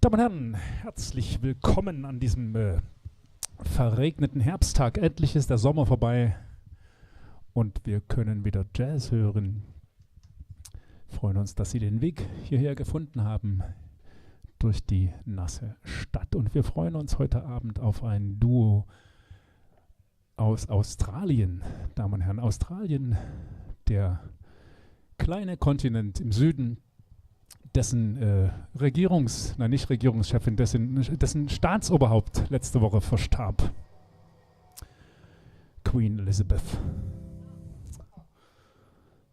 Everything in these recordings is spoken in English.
Damen und Herren, herzlich willkommen an diesem verregneten Herbsttag. Endlich ist der Sommer vorbei und wir können wieder Jazz hören. Wir freuen uns, dass Sie den Weg hierher gefunden haben durch die nasse Stadt. Und wir freuen uns heute Abend auf ein Duo aus Australien. Damen und Herren, Australien, der kleine Kontinent im Süden, dessen nicht Regierungschefin, dessen Staatsoberhaupt letzte Woche verstarb. Queen Elizabeth.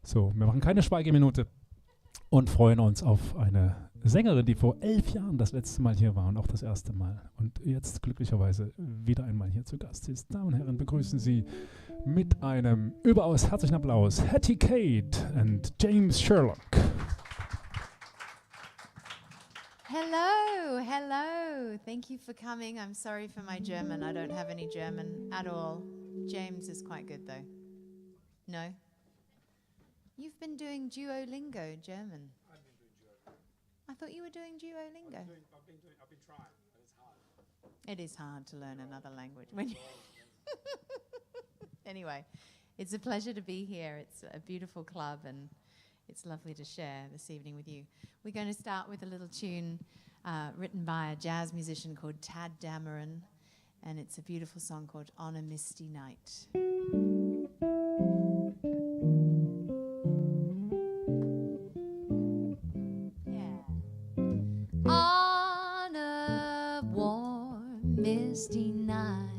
So, wir machen keine Schweigeminute und freuen uns auf eine Sängerin, die vor 11 Jahren das letzte Mal hier war und auch das erste Mal und jetzt glücklicherweise wieder einmal hier zu Gast ist. Damen und Herren, begrüßen Sie mit einem überaus herzlichen Applaus Hattie Kate und James Sherlock. Hello, hello. Thank you for coming. I'm sorry for my German. I don't have any German at all. James is quite good though. No? You've been doing Duolingo German. I've been doing Duolingo. I thought you were doing Duolingo. I've been trying, but it's hard. It is hard to learn another language. When Anyway, it's a pleasure to be here. It's a beautiful club and it's lovely to share this evening with you. We're going to start with a little tune written by a jazz musician called Tad Dameron, and it's a beautiful song called On a Misty Night. Yeah. On a warm, misty night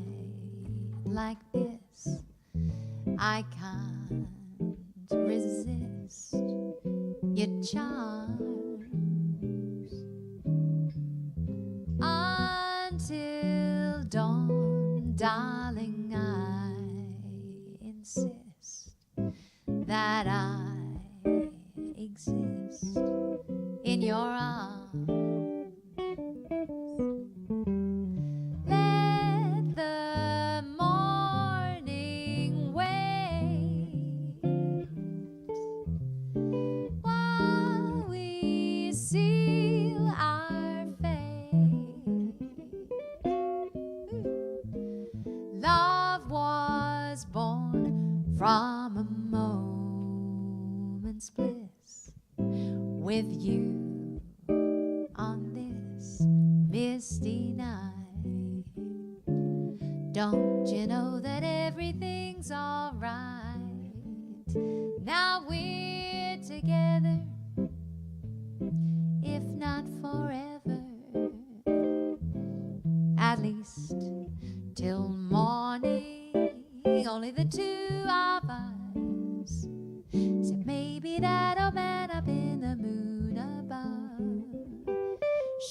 like this, I can't resist your charms until dawn, darling. I insist that I exist in your arms. Let the morning wait while we seal our fate. Love was born from a moment's bliss with you on this misty night. Don't you know that everything's all right? Now we're together, if not forever, at least till morning. Only the two of us. So maybe that old man up in the moon above,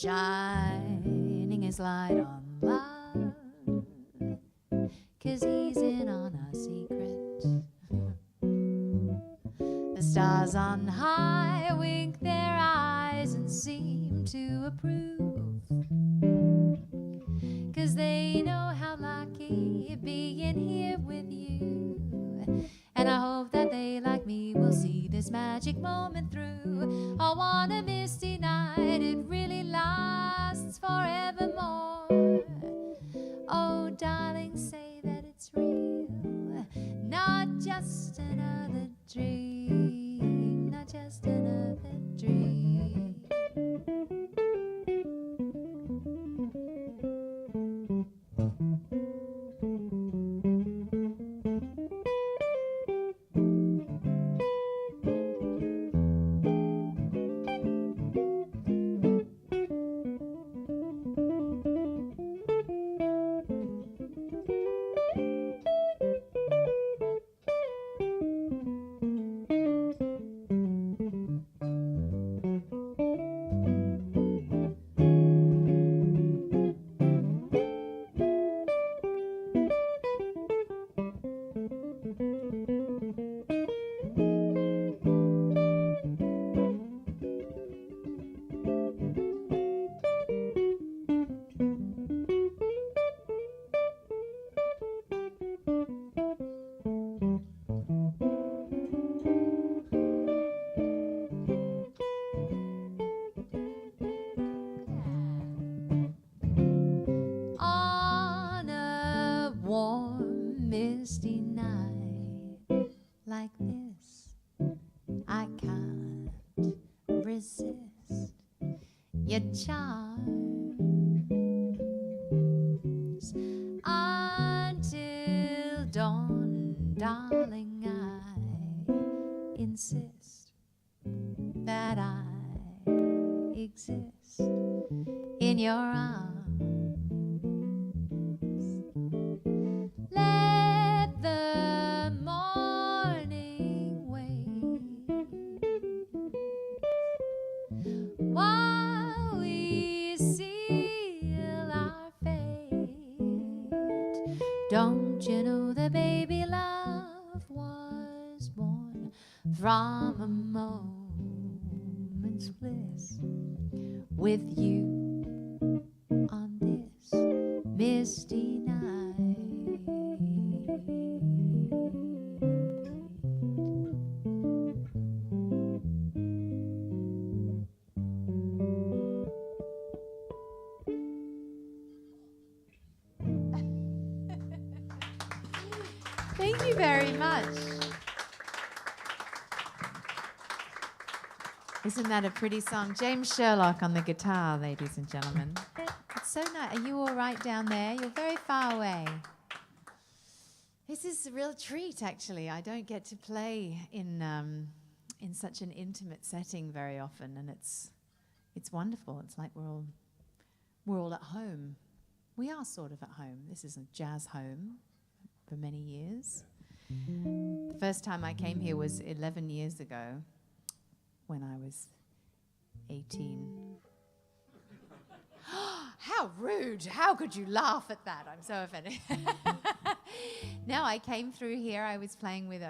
shining his light on love, 'cause he's in on a secret. The stars on high wink their eyes and seem to approve, 'cause they know how lucky being here with you. And I hope that they, like me, will see this magic moment through. Oh, on a misty night, it really lasts forevermore. Oh, darling, say that it's real, not just another dream, not just another dream. misty night like this. I can't resist your charms until dawn, darling. I insist that I exist in your arms. Let the morning wait while we seal our fate. Don't you know that baby love was born from a moment's bliss with you on this misty night. Thank you very much. Isn't that a pretty song? James Sherlock on the guitar, ladies and gentlemen. It's so nice. Are you all right down there? You're very far away. This is a real treat, actually. I don't get to play in such an intimate setting very often, and it's wonderful. It's like we're all at home. We are sort of at home. This is a jazz home for many years. The first time I came here was 11 years ago, when I was 18. How rude! How could you laugh at that? I'm so offended. No, I came through here. I was touring with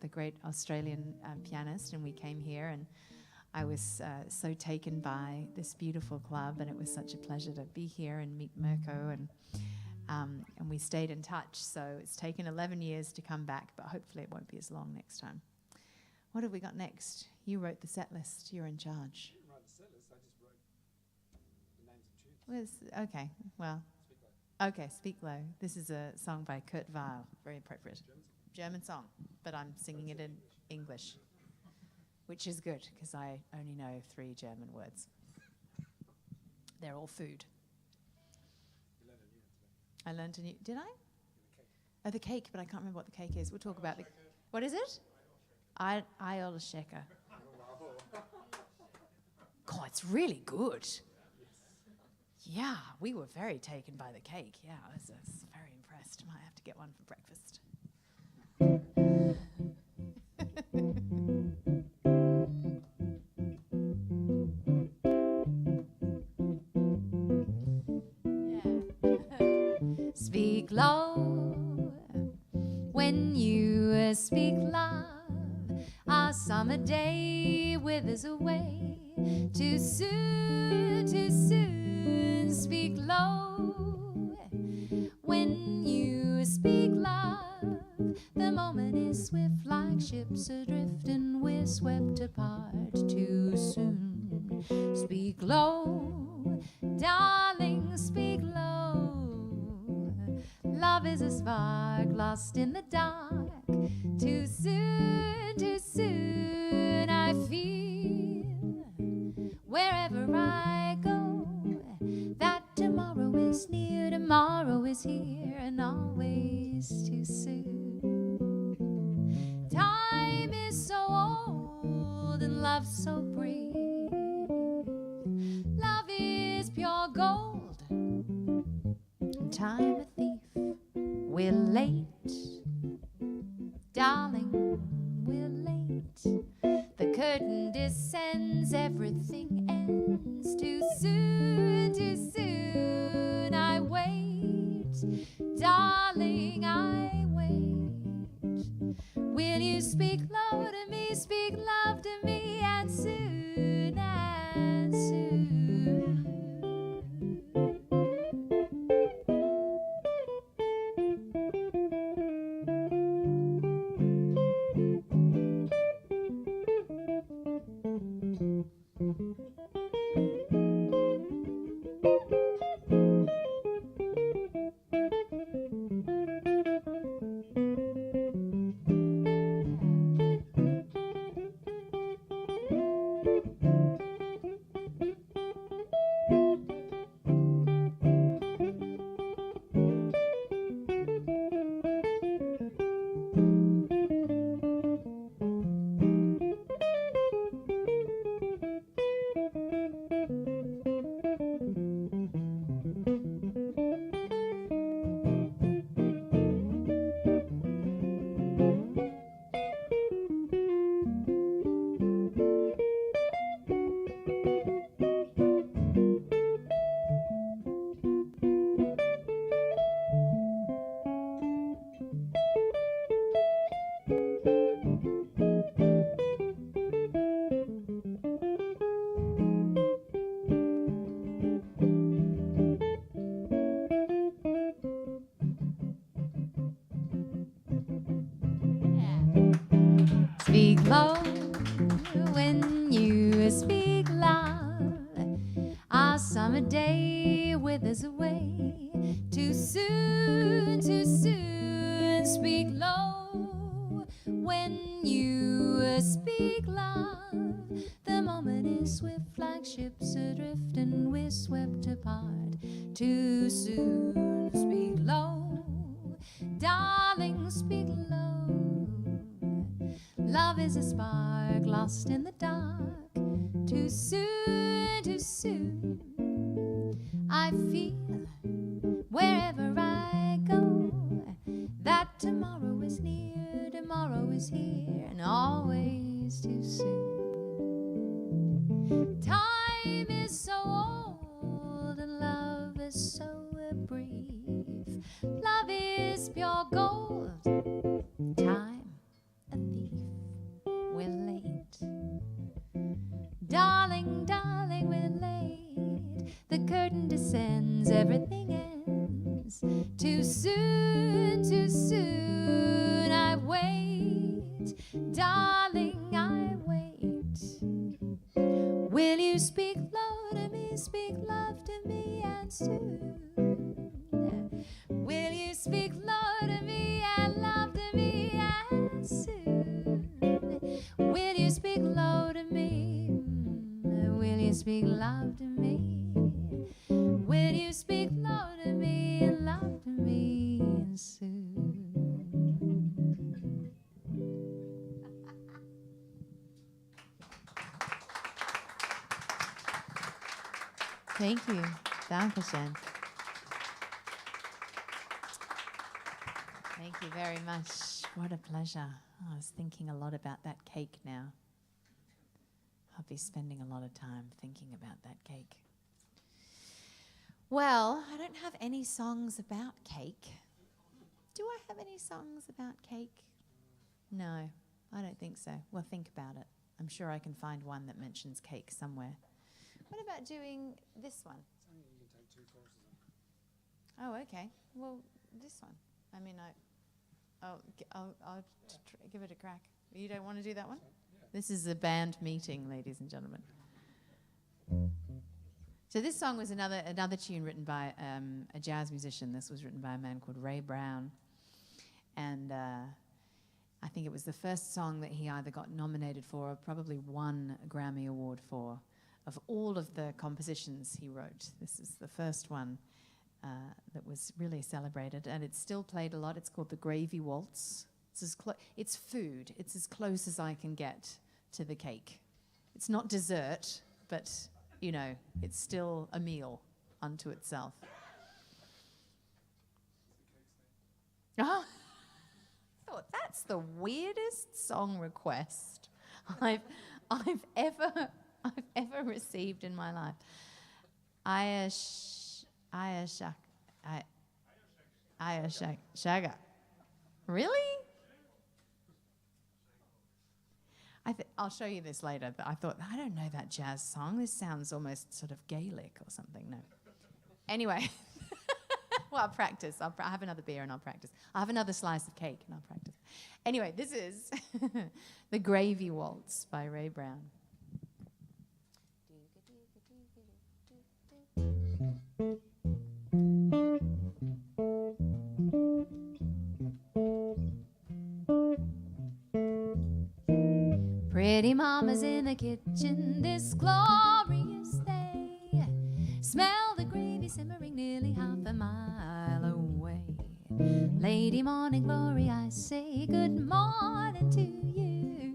a great Australian pianist, and we came here, and I was so taken by this beautiful club, and it was such a pleasure to be here and meet Mirko, and we stayed in touch. So it's taken 11 years to come back, but hopefully it won't be as long next time. What have we got next? You wrote the set list. You're in charge. I didn't write the set list. I just wrote the names of tunes. Okay, well. Speak Low. Okay, Speak Low. This is a song by Kurt Weill. Very appropriate. German song, but I'm singing it in English, which is good because I only know 3 German words. They're all food. You learned a new one today. I learned a new. Did I? The cake. Oh, the cake, but I can't remember what the cake is. We'll talk about the. What is it? Eierschecke. God, it's really good. Yeah, we were very taken by the cake. Yeah, I was very impressed. Might have to get one for breakfast. Yeah. Speak low when you speak love. Our summer day withers away. Too soon, too soon. Speak low when you speak love. The moment is swift like ships adrift, and we're swept apart too soon. Speak low, darling, speak low. Love is a spark lost in the dark. Too soon, too soon. I feel wherever I go that tomorrow is near, tomorrow is here, and always too soon. Time is so old and love so brief. Love is pure gold and time a thief. We're late, darling, we're late. The curtain descends, everything ends. Too soon, too soon. I wait, darling, I wait. Will you speak low to me, speak love to me, and soon, and soon. low when you speak loud. Our summer day withers away. Too soon, too soon. Speak low when you speak loud. The moment is swift like ships adrift and we're swept apart. Too soon. Speak low, darling, speak low. Love is a spark lost in the dark. Too soon, too soon. I feel wherever I go that tomorrow is near, tomorrow is here, and always too soon. Time is so old and love is so brief. Love is pure gold, time a thief. We're late, darling, darling, we're late. The curtain descends, everything ends. Too soon, too soon. I wait, darling, I wait. Will you speak low to me, speak love to me, and soon? Will you speak low to me and love to me, and soon? Will you speak low to me? Will you speak love to me? Will you speak low to me and love to me, and soon? Thank you. Dankeschön. Thank you very much. What a pleasure. Oh, I was thinking a lot about that cake now. I'll be spending a lot of time thinking about that cake. Well, I don't have any songs about cake. Do I have any songs about cake? No, I don't think so. Well, think about it. I'm sure I can find one that mentions cake somewhere. What about doing this one? You can take 2 courses Oh, okay. Well, this one. I mean, I'll give it a crack. You don't want to do that one? Yeah. This is a band meeting, ladies and gentlemen. So this song was another tune written by a jazz musician. This was written by a man called Ray Brown. And I think it was the first song that he either got nominated for or probably won a Grammy Award for. Of all of the compositions he wrote, this is the first one that was really celebrated, and it's still played a lot. It's called the Gravy Waltz. It's food. It's as close as I can get to the cake. It's not dessert, but, you know, it's still a meal unto itself. Oh, I thought that's the weirdest song request I've ever received in my life. Shaga. Really? I'll show you this later, but I thought, I don't know that jazz song. This sounds almost sort of Gaelic or something. No. Anyway, well, I'll practice. I'll have another beer and I'll practice. I'll have another slice of cake and I'll practice. Anyway, this is the Gravy Waltz by Ray Brown. Pretty mama's in the kitchen this glorious day. Smell the gravy simmering nearly half a mile away. Lady morning glory, I say good morning to you.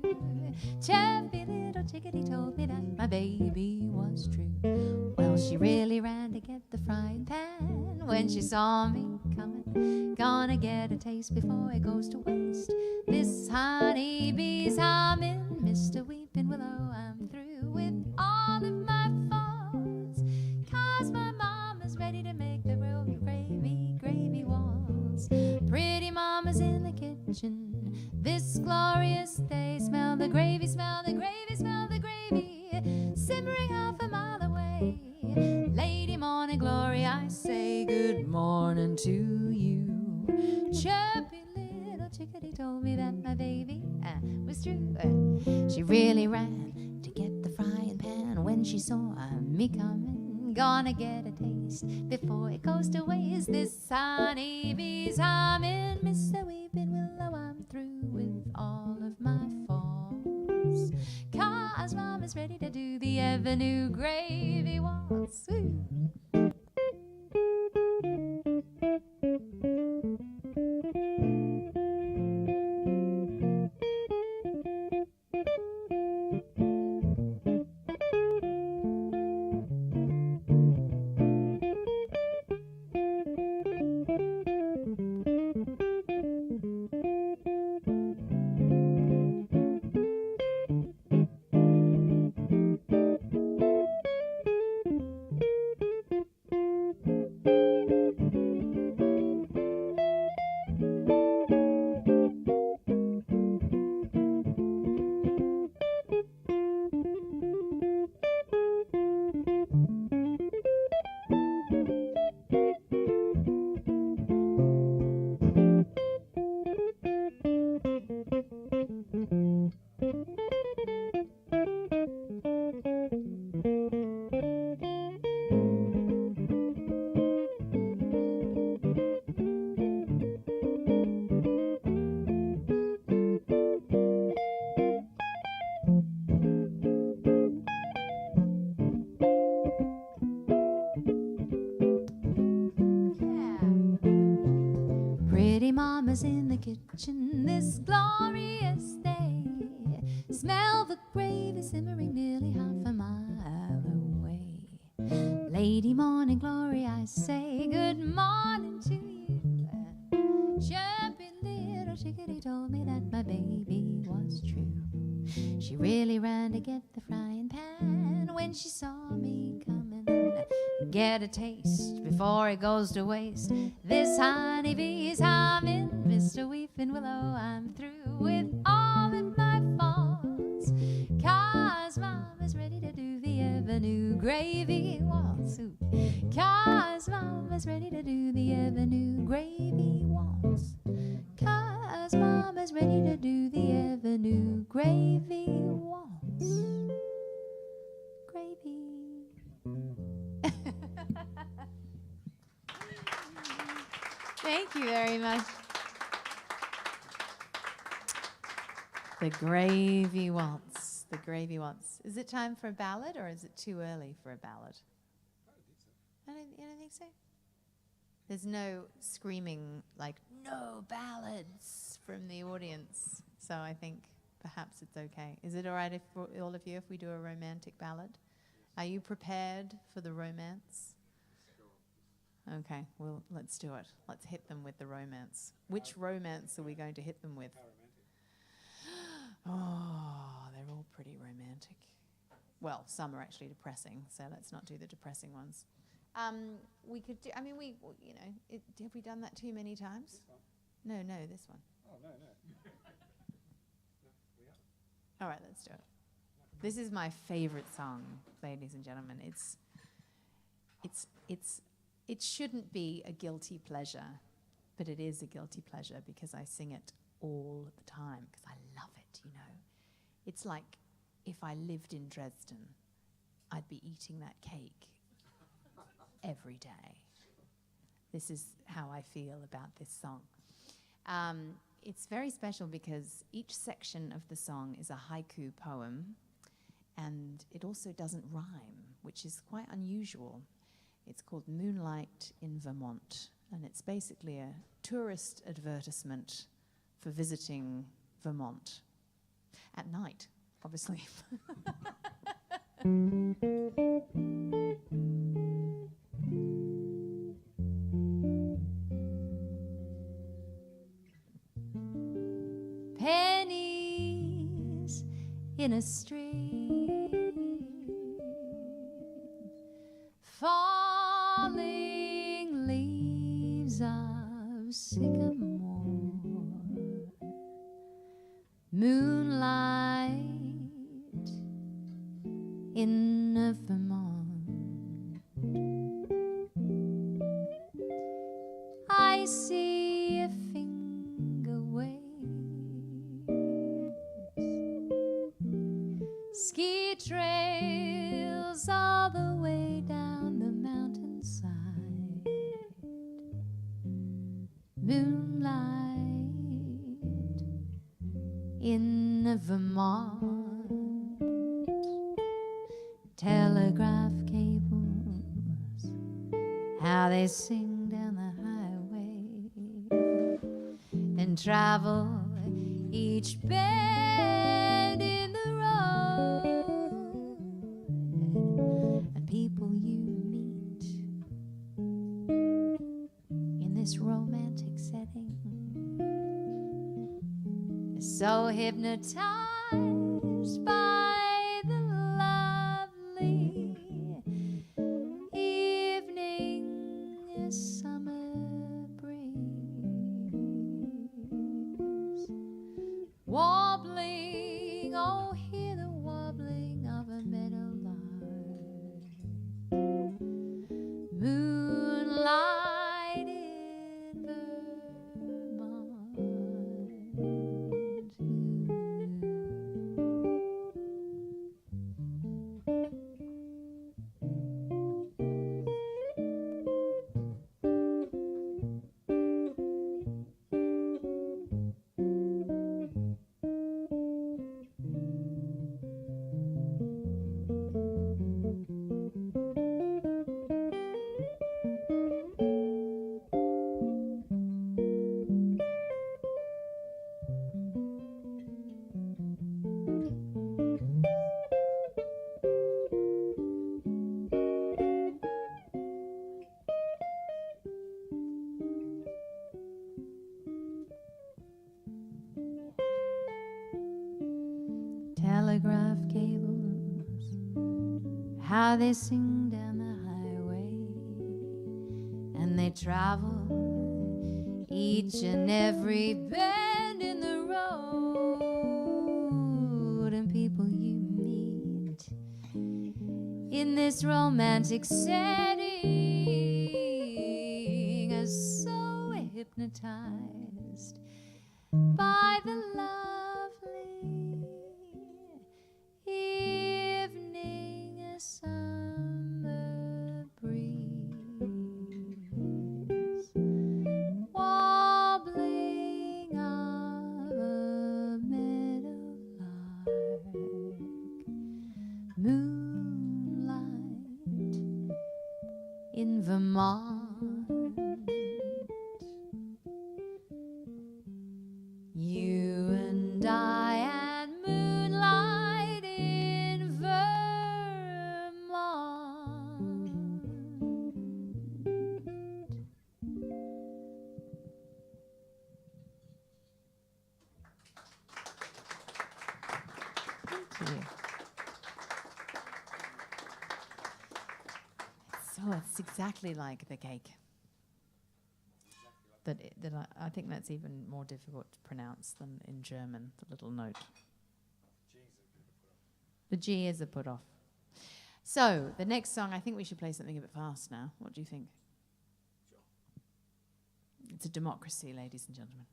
Chirpy little chickadee told me that my baby was true. Well, she really ran to get the frying pan when she saw me coming. Gonna get a taste before it goes to waste. This honeybee's humming, Mr. Weeping Willow, I'm through with all of my faults. 'Cause my mama's ready to make the gravy waltz. Pretty mama's in the kitchen this glorious day. Smell the gravy, smell the gravy, smell the gravy, simmering half a mile away. Lady morning glory, I say good morning to you. Chirpy little chickadee chickadee told me that my baby was true. She really ran to get the frying pan when she saw me coming. Gonna get a taste before it goes to waste. This honeybee's humming, Mr. Weeping Willow, I'm through with all of my faults. 'Cause Mama's ready to do the Avenue Gravy Waltz. Woo. Mama's in the kitchen this glorious day. Smell the gravy simmering nearly half a mile away. Lady Morning Glory, I say good morning to you. Chirpy little chickadee told me that my baby was true. She really ran to get the frying pan when she saw me coming. Get a taste before it goes to waste. This honeybee's humming, Mr. Weeping Willow, I'm through with all of my faults. 'Cause Mama's ready to do the Avenue Gravy Waltz. Ooh. 'Cause Mama's ready to do the Avenue Gravy Waltz. 'Cause Mama's ready to do the Avenue Gravy Waltz. Gravy. Thank you very much. The Gravy Waltz. The Gravy Waltz. Is it time for a ballad or is it too early for a ballad? You don't think so? There's no screaming like, no ballads from the audience. So I think perhaps it's okay. Is it all right if for all of you if we do a romantic ballad? Are you prepared for the romance? Okay, well, let's do it. Let's hit them with the romance. Which romance are we going to hit them with? Oh, they're all pretty romantic. Well, some are actually depressing, so let's not do the depressing ones. We could do, I mean, have we done that too many times? This one? No, this one. Oh, no. No, we haven't. All right, let's do it. This is my favorite song, ladies and gentlemen. It shouldn't be a guilty pleasure, but it is a guilty pleasure because I sing it all the time because I love it, you know. It's like if I lived in Dresden, I'd be eating that cake every day. This is how I feel about this song. It's very special because each section of the song is a haiku poem, and it also doesn't rhyme, which is quite unusual. It's called Moonlight in Vermont, and it's basically a tourist advertisement for visiting Vermont at night, obviously. Pennies in a street, falling leaves of sycamore, moonlight in a Vermont. I see a finger wave ski trails all the way down the mountainside, moonlight in Vermont, telegraph cables, how they sing down the highway, then travel each bend in the road, and people you meet in this romantic setting is so hypnotized by the lovely evening summer breeze, wobbling, oh, hear the wobbling of a meadowlark, moonlight in Vermont. Telegraph cables, how they sing down the highway, and they travel each and every bend in the road, and people you meet in this romantic setting are so hypnotized by the lovely evening summer breeze, wobbling of a meadowlark, moonlight in Vermont. You and I and moonlight in Vermont. Thank you. So it's exactly like the cake. I think that's even more difficult to pronounce than in German, the little note. The G is a put off. So the next song, I think we should play something a bit fast now. What do you think? Sure. It's a democracy, ladies and gentlemen.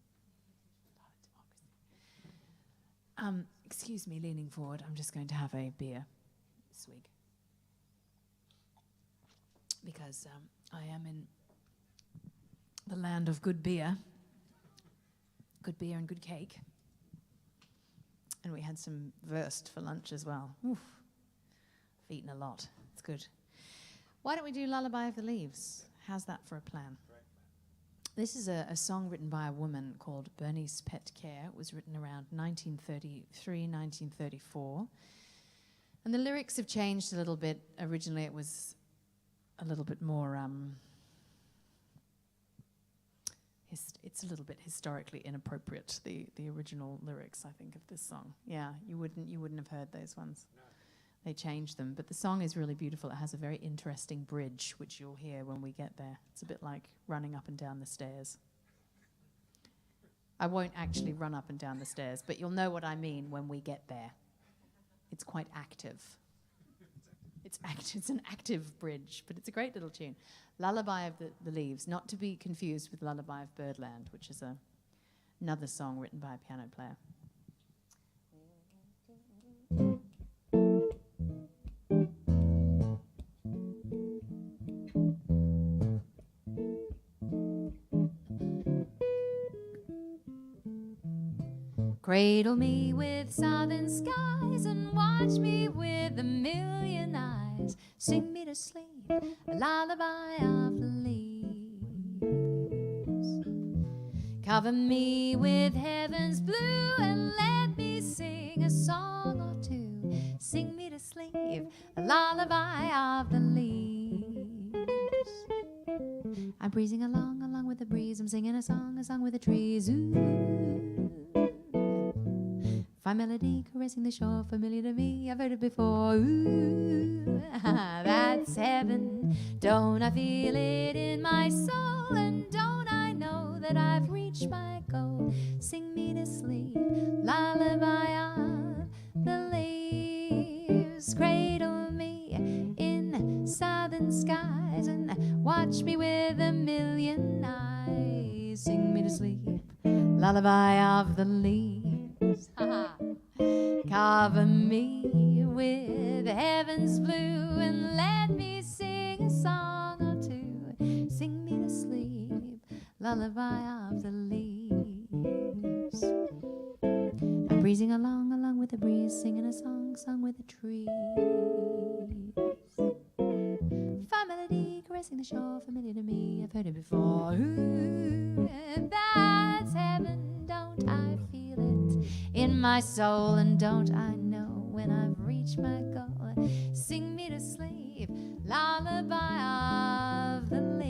Excuse me, leaning forward. I'm just going to have a beer swig. Because I am in the land of good beer and good cake. And we had some Wurst for lunch as well. Oof. I've eaten a lot. It's good. Why don't we do Lullaby of the Leaves? How's that for a plan? This is a song written by a woman called Bernice Petcare. It was written around 1933, 1934. And the lyrics have changed a little bit. Originally it was a little bit more... it's a little bit historically inappropriate, the original lyrics, I think, of this song. Yeah, you wouldn't have heard those ones. No. They changed them, but the song is really beautiful. It has a very interesting bridge, which you'll hear when we get there. It's a bit like running up and down the stairs. I won't actually run up and down the stairs, but you'll know what I mean when we get there. It's quite active. It's an active bridge, but it's a great little tune. Lullaby of the Leaves, not to be confused with Lullaby of Birdland, which is another song written by a piano player. Cradle me with southern skies and watch me with a million eyes. Sing me to sleep, a lullaby of the leaves. Cover me with heaven's blue and let me sing a song or two. Sing me to sleep, a lullaby of the leaves. I'm breezing along, along with the breeze. I'm singing a song with the trees. Ooh. Fine melody caressing the shore, familiar to me, I've heard it before. Ooh, that's heaven. Don't I feel it in my soul? And don't I know that I've reached my goal? Sing me to sleep, lullaby of the leaves. Cradle me in southern skies and watch me with a million eyes. Sing me to sleep, lullaby of the leaves. Cover me with heaven's blue and let me sing a song or two. Sing me to sleep, lullaby of the leaves. I'm breezing along, along with the breeze, singing a song with the trees. Fine melody caressing the shore, familiar to me, I've heard it before. Ooh, that's heaven, don't I feel it in my soul? And don't I know when I've reached my goal? Sing me to sleep, lullaby of the leaves.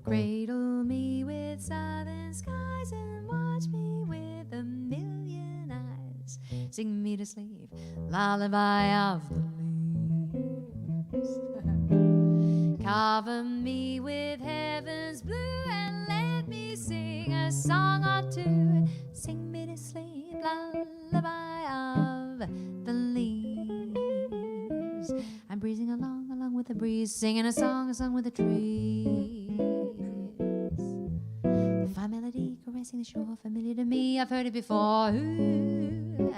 Cradle me with southern skies and watch me with a million eyes. Sing me to sleep, lullaby of the leaves. Cover me with heaven's blue and let me sing a song or two. Sing me to sleep, lullaby of the leaves. I'm breezing along, along with the breeze, singing a song with the trees. The fine melody caressing the shore, familiar to me, I've heard it before. Ooh,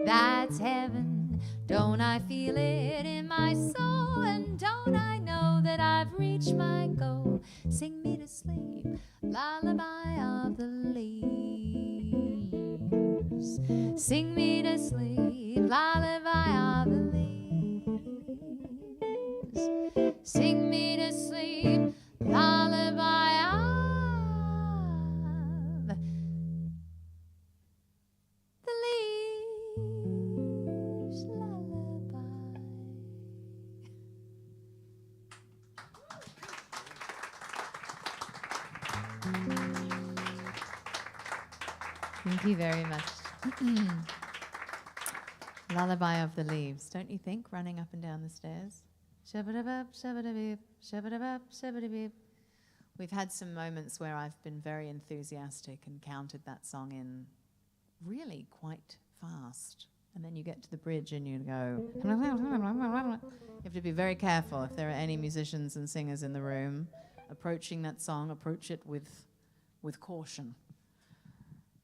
that's heaven. Don't I feel it in my soul? And don't I know that I've reached my goal? Sing me to sleep, lullaby of the leaves. Sing me to sleep, lullaby of the leaves. Sing me to sleep, lullaby of the leaves. Lullaby. Thank you very much. Lullaby of the leaves, don't you think, running up and down the stairs? Shabba-da-bub, shabba-da-beep, shabba-da-bub, shabba-da-beep. We've had some moments where I've been very enthusiastic and counted that song in really quite fast. And then you get to the bridge and you go... You have to be very careful if there are any musicians and singers in the room. Approaching that song, approach it with caution.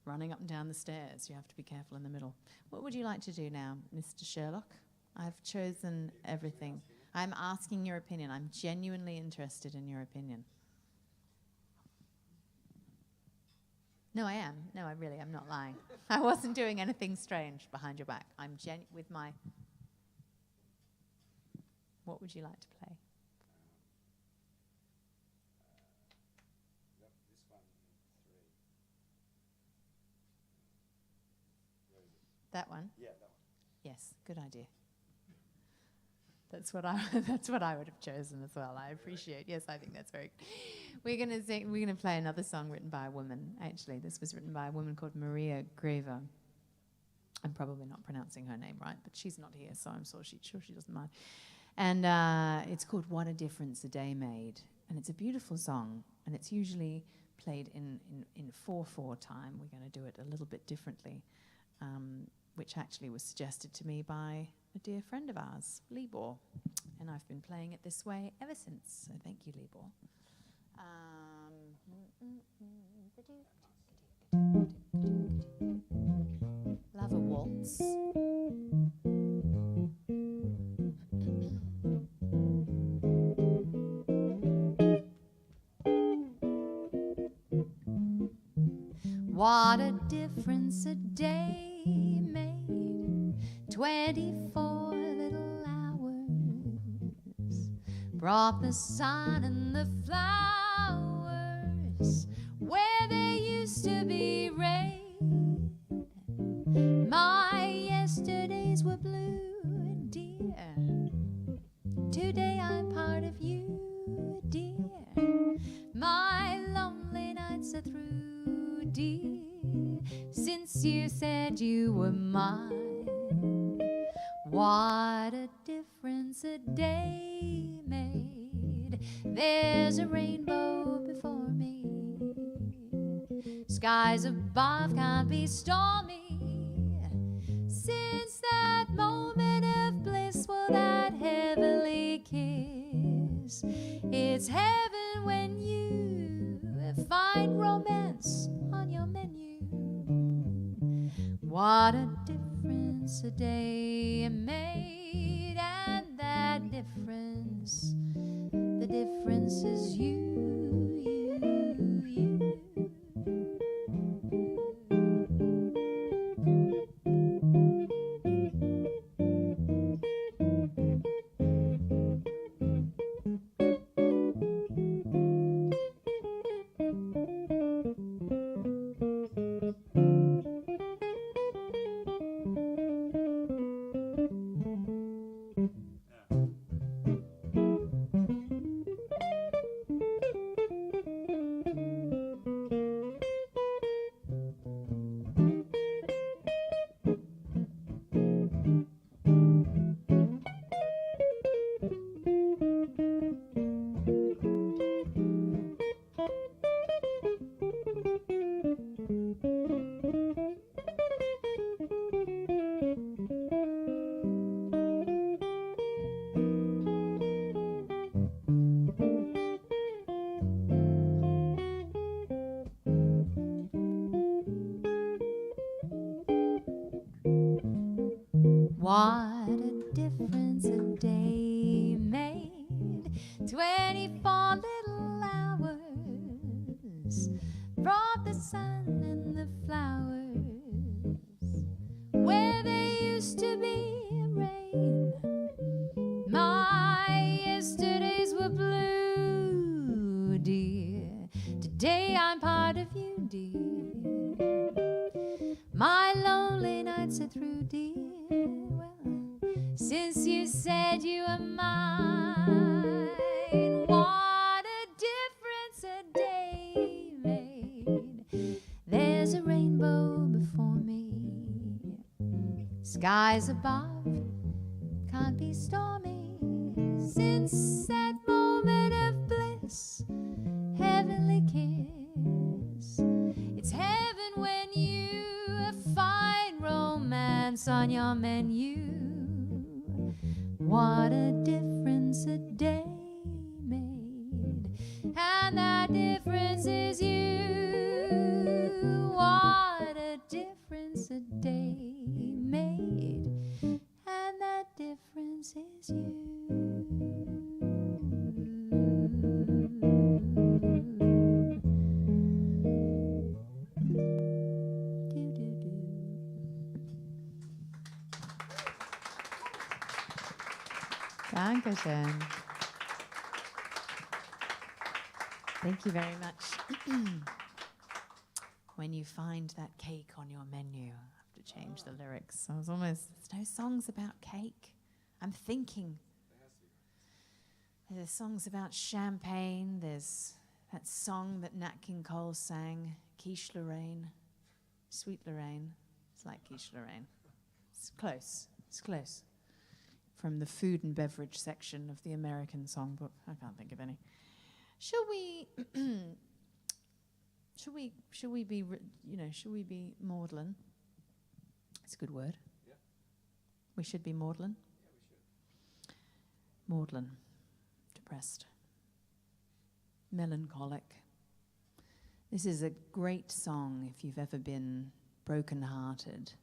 Running up and down the stairs, you have to be careful in the middle. What would you like to do now, Mr. Sherlock? I've chosen everything. I'm asking your opinion. I'm genuinely interested in your opinion. No, I am. No, I really am not lying. I wasn't doing anything strange behind your back. I'm with my... What would you like to play? This one, 3. That one? Yeah, that one. Yes, good idea. That's what I would have chosen as well. I appreciate. Yes, I think that's very good. We're gonna play another song written by a woman. Actually, this was written by a woman called Maria Greva. I'm probably not pronouncing her name right, but she's not here, so I'm sure she doesn't mind. And it's called "What a Difference a Day Made," and it's a beautiful song, and it's usually played in 4/4 time. We're going to do it a little bit differently, which actually was suggested to me by a dear friend of ours, Libor, and I've been playing it this way ever since. So thank you, Libor. Love a waltz. What a difference a day made. 24 little hours brought the sun and the flowers where there used to be rain. My yesterdays were blue, dear. Today I'm part of you, dear. My lonely nights are through, dear, since you said you were mine. What a difference a day made. There's a rainbow before me. Skies above can't be stormy. Since that moment of bliss, well, that heavenly kiss, it's heaven when you find romance on your menu. What a difference a day made, and that difference, the difference is you. What a difference a day made. 24 little hours brought the sun and the flowers where there used to be rain. My yesterdays were blue, dear. Today I'm part of you, dear. My lonely nights are through, dear. Since you said you were mine, what a difference a day made. There's a rainbow before me. Skies above can't be stormy. Since that moment of bliss, heavenly kiss, it's heaven when you find romance on your menu. What a difference a day made, and that difference is you. What a difference a day made, and that difference is you. Dankeschön. Thank you very much. When you find that cake on your menu, I have to change the lyrics. There's no songs about cake. I'm thinking There's songs about champagne. There's that song that Nat King Cole sang, Quiche Lorraine, Sweet Lorraine. It's like Quiche Lorraine. It's close. It's close. From the food and beverage section of the American songbook. I can't think of any. Shall we be maudlin? It's a good word. Yeah. We should be maudlin. Yeah, we should. Maudlin. Depressed. Melancholic. This is a great song if you've ever been broken-hearted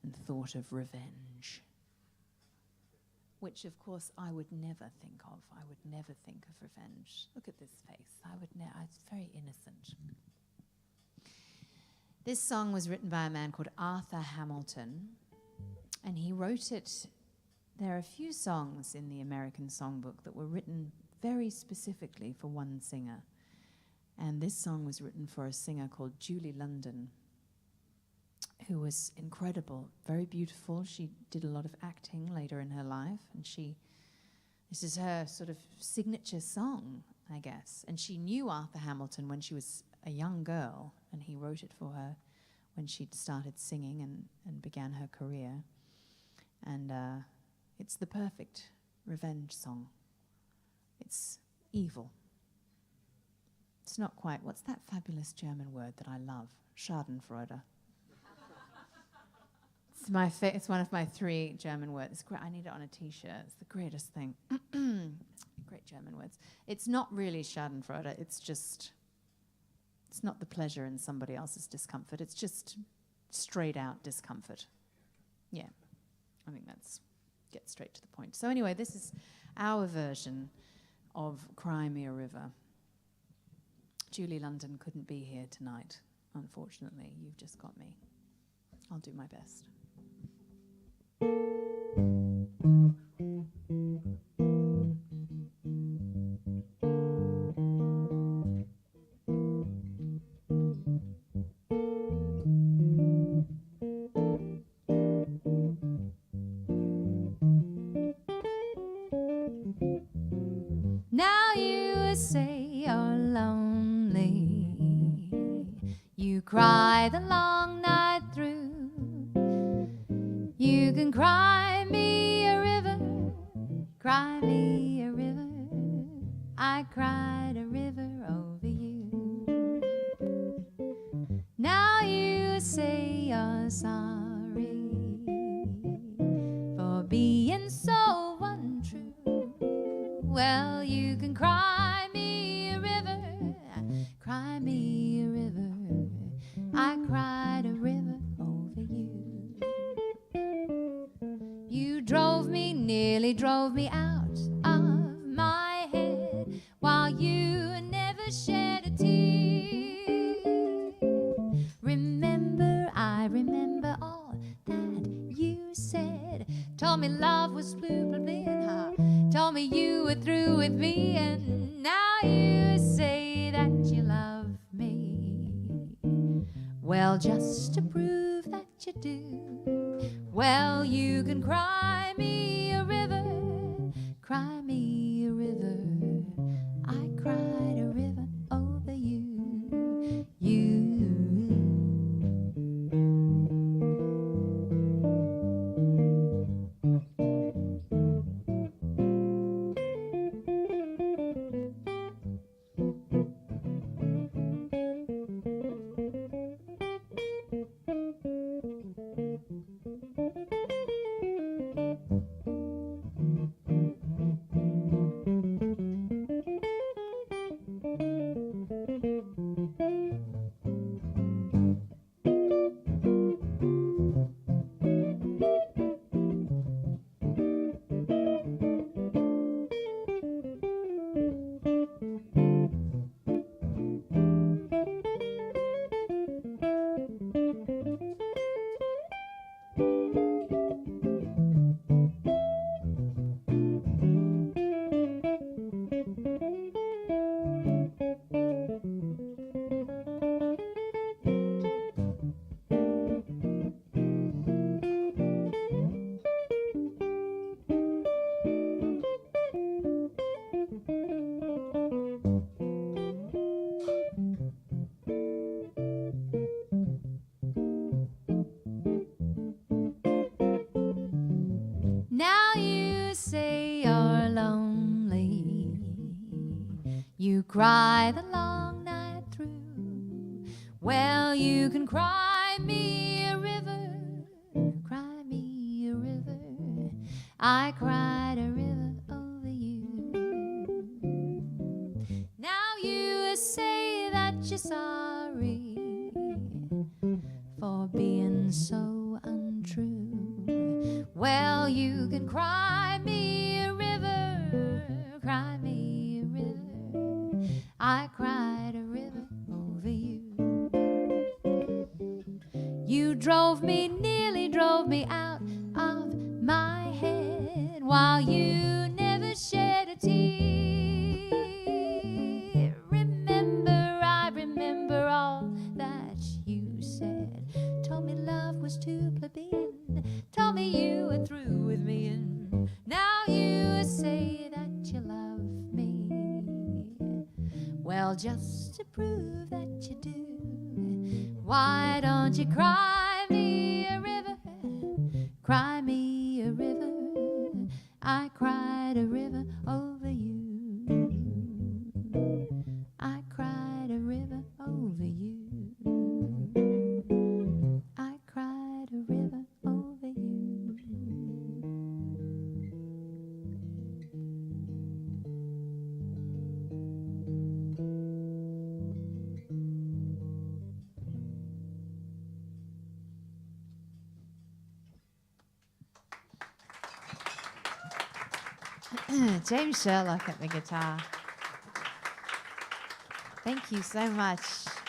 and thought of revenge. Which, of course, I would never think of. I would never think of revenge. Look at this face. It's very innocent. This song was written by a man called Arthur Hamilton, and he wrote it. There are a few songs in the American songbook that were written very specifically for one singer. And this song was written for a singer called Julie London, who was incredible, very beautiful. She did a lot of acting later in her life, and this is her sort of signature song, I guess. And she knew Arthur Hamilton when she was a young girl, and he wrote it for her when she'd started singing and began her career. And it's the perfect revenge song. It's evil. It's not quite, what's that fabulous German word that I love? Schadenfreude. It's one of my 3 German words. It's great. I need it on a T-shirt. It's the greatest thing. Great German words. It's not really Schadenfreude. It's not the pleasure in somebody else's discomfort. It's just straight out discomfort. Yeah, I think get straight to the point. So anyway, this is our version of Cry Me a River. Julie London couldn't be here tonight, unfortunately. You've just got me. I'll do my best. Now you say you're lonely. You cry the long night through. You can cry me a river, cry me a river. I cried a river over you. Now you say you're sorry for being so untrue. Well, you can cry me a river, cry me a river. I cried a river over you. You nearly drove me out of my head while you never shed a tear. I remember all that you said. Told me love was blue, blue, blue. Told me you were through with me, and now you say that you love me. Well, just to prove that you do, well, you can cry me a river, cry me a river. I cried a river over you, you. cry the long night through. Well, you can cry me a river, cry me a river. I cried a river over you. Now you say that you're sorry for being so untrue. Well, you can cry me a river, cry me a river. I cried a river over you. You nearly drove me out of my head, while you never shed a tear. I remember all that you said. Told me love was too plebeian, told me you were through with me, and now you say that you love me. Well, just to prove that you do, why don't you cry me a river, cry me a river. I cried a river over you. I cried a river over you. I cried a river over you. James Sherlock at the guitar. Thank you so much.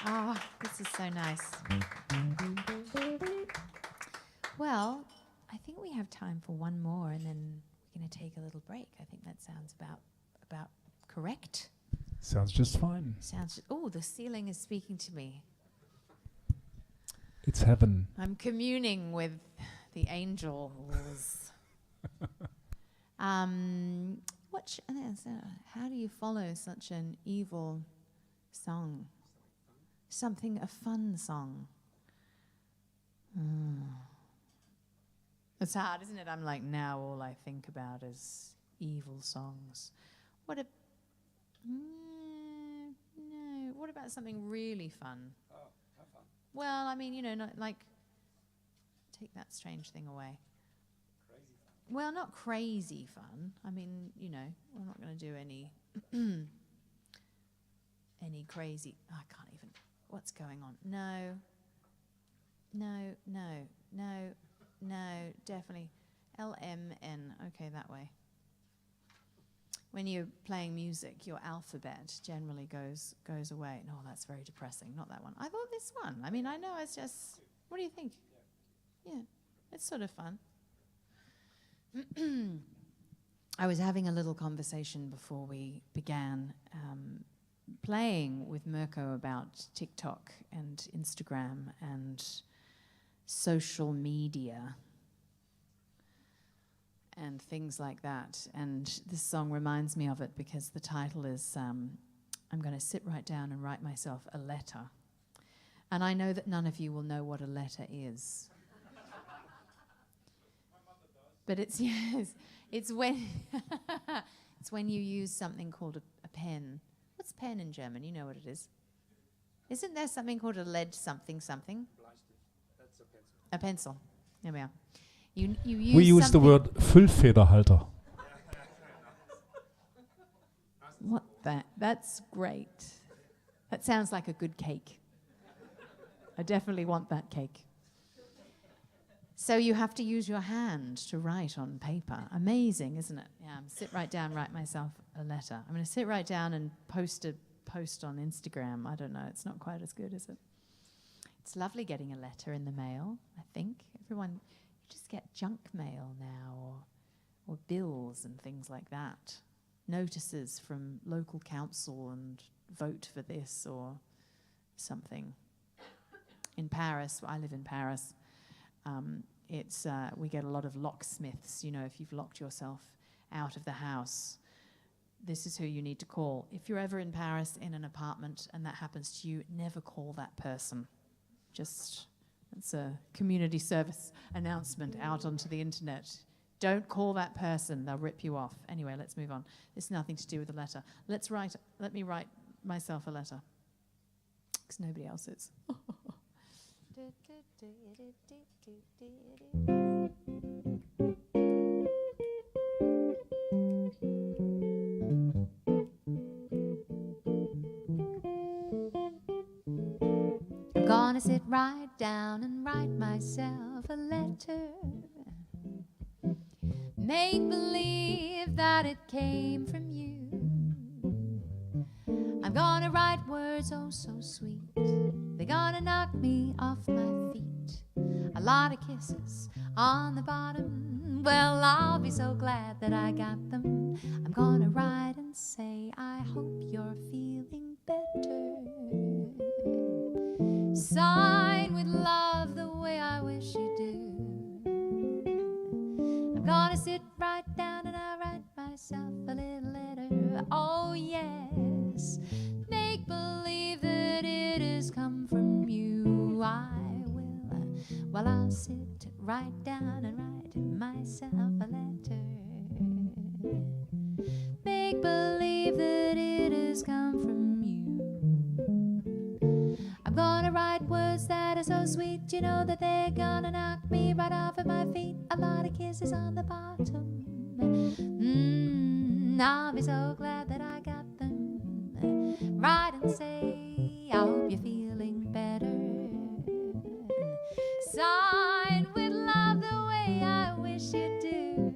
Oh, this is so nice. Well, I think we have time for one more, and then we're going to take a little break. I think that sounds about correct. Sounds just fine. Oh, the ceiling is speaking to me. It's heaven. I'm communing with the angels. How do you follow such an evil song? A fun song. It's hard, isn't it? I'm like, now all I think about is evil songs. No. What about something really fun? Oh, have fun. Well, I mean, not like, take that strange thing away. Crazy fun. Well, not crazy fun. I mean, we're not going to do any crazy. I can't even. What's going on? No, definitely. LMN. Okay, that way. When you're playing music, your alphabet generally goes away. No, that's very depressing. Not that one. I thought this one. I mean, I know it's just. What do you think? Yeah, it's sort of fun. I was having a little conversation before we began playing with Mirko about TikTok and Instagram and social media and things like that. And this song reminds me of it because the title is I'm going to sit right down and write myself a letter. And I know that none of you will know what a letter is. But it's when it's when you use something called a pen. What's pen in German? You know what it is. Isn't there something called a lead something? That's a pencil. A pencil. There we are. You We use the word Füllfederhalter. What that? That's great. That sounds like a good cake. I definitely want that cake. So you have to use your hand to write on paper. Amazing, isn't it? Yeah, sit right down, write myself a letter. I'm going to sit right down and post a post on Instagram. I don't know, it's not quite as good, is it? It's lovely getting a letter in the mail, I think. Everyone, you just get junk mail now, or bills and things like that. Notices from local council and vote for this or something. In Paris, I live in Paris, we get a lot of locksmiths. If you've locked yourself out of the house, this is who you need to call. If you're ever in Paris in an apartment and that happens to you, never call that person. It's a community service announcement out onto the internet. Don't call that person, they'll rip you off. Anyway, let's move on. This has nothing to do with the letter. Let me write myself a letter. Because nobody else is. I'm gonna sit right down and write myself a letter. Make believe that it came from you. I'm gonna write words oh so sweet. They're gonna knock me off my feet. A lot of kisses on the bottom. Well, I'll be so glad that I got them. I'm gonna write and say, I hope you're feeling better. Sign with love the way I wish you do. I'm gonna sit right down and I'll write myself a little letter. Oh yes, make believe that it has come from you. I will, well I'll sit right down and write myself a letter. Make believe that it has come from you. I'm gonna write words that are so sweet, you know that they're gonna knock me right off of my feet. A lot of kisses on the bottom. I'll be so glad that I got them. Write and say, I hope you're feeling better. Sign with love the way I wish you do.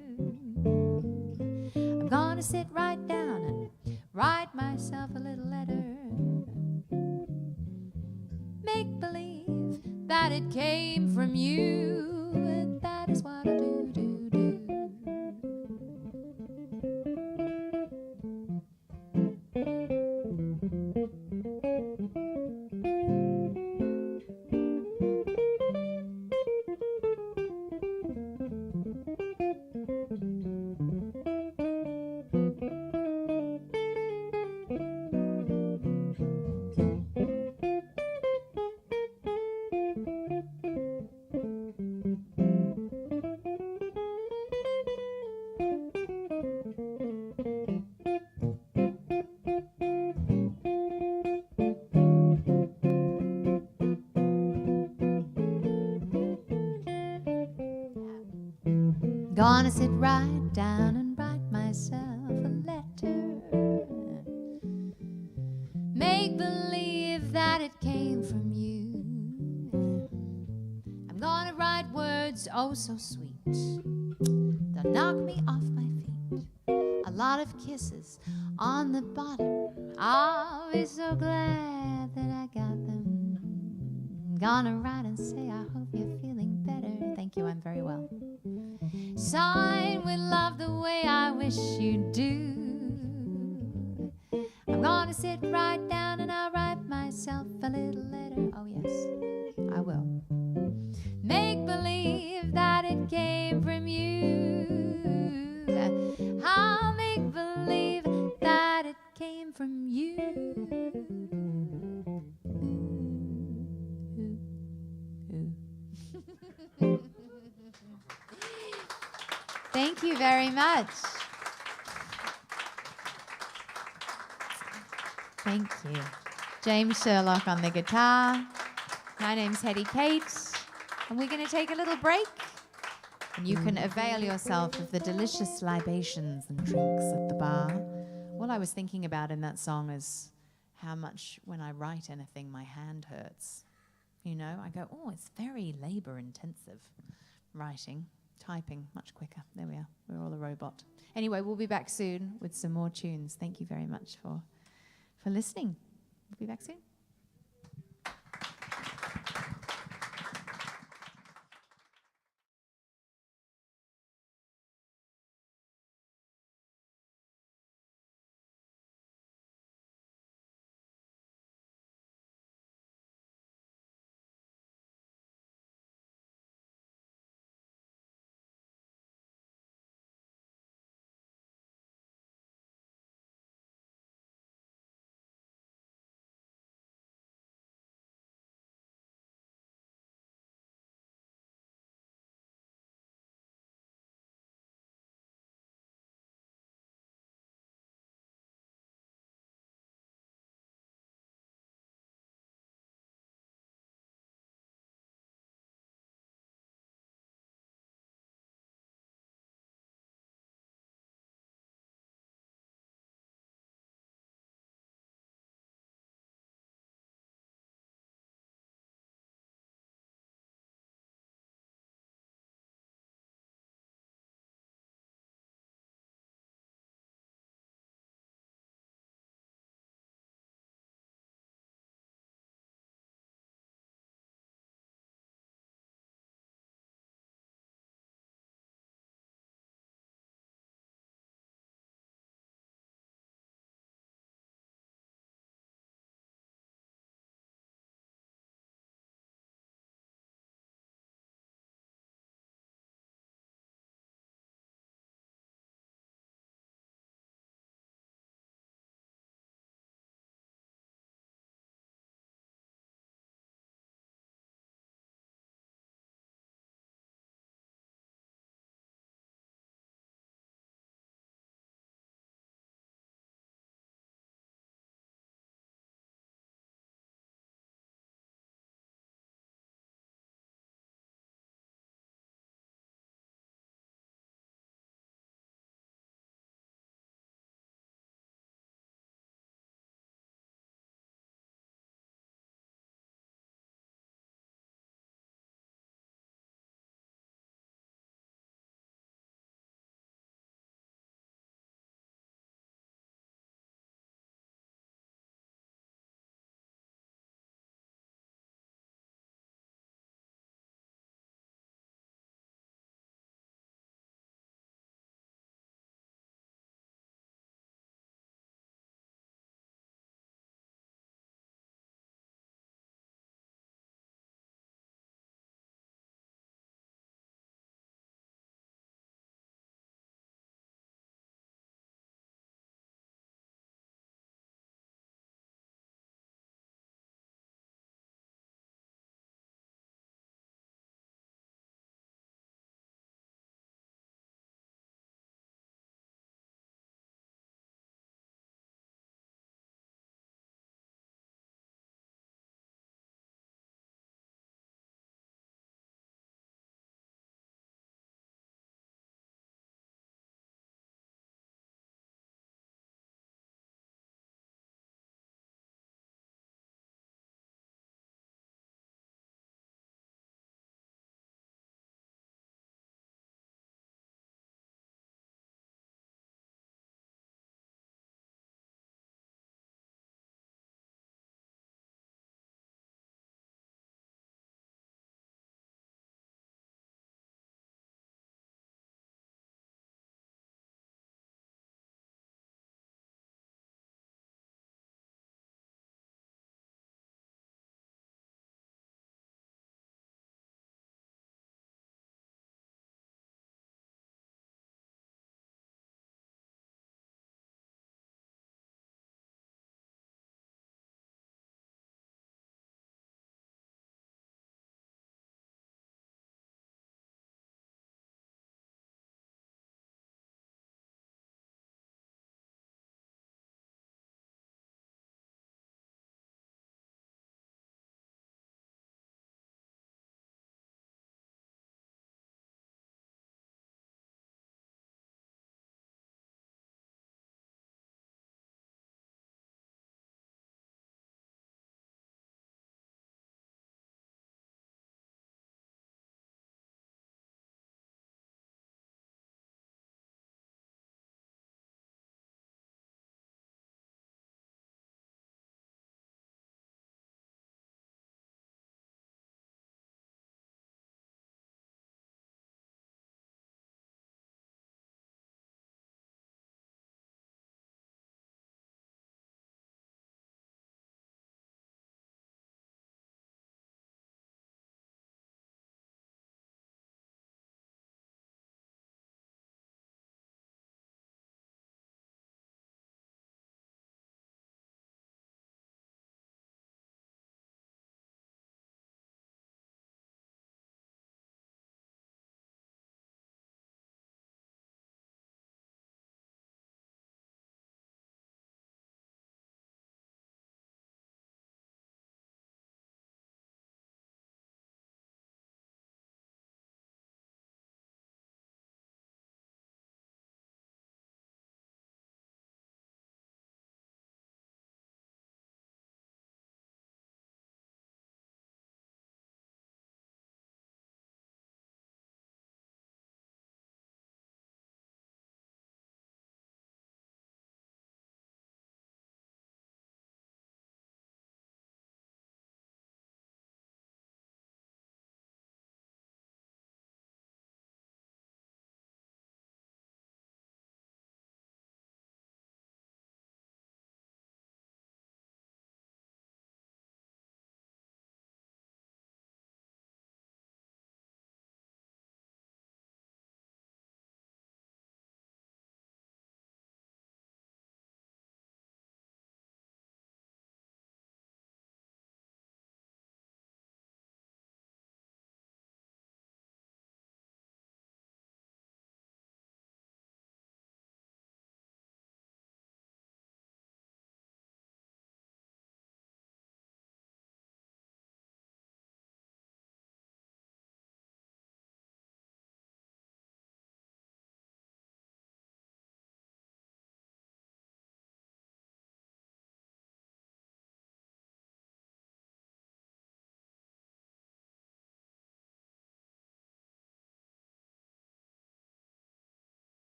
I'm gonna sit right down and write myself a little letter. Make believe that it came from you, and that is what I do. Gonna sit right down and write myself a letter. Make believe that it came from you. I'm gonna write words oh so sweet. They'll knock me off my feet. A lot of kisses on the bottom. I'll be so glad that I got them. Gonna write and say I hope you're feeling better. Thank you, I'm very well. Sign with love the way I wish you do. I'm gonna sit right down and I'll write myself a little letter. Oh yes, I will. Make believe that it came from you. I'll make believe that it came from you. Thank you very much. Thank you. James Sherlock on the guitar. My name's Hetty Kate, and we're going to take a little break. And you can avail yourself of the delicious libations and drinks at the bar. All I was thinking about in that song is how much when I write anything, my hand hurts. You know, I go, oh, it's very labor-intensive writing. Typing much quicker. There we are. We're all a robot. Anyway, we'll be back soon with some more tunes. Thank you very much for listening. We'll be back soon.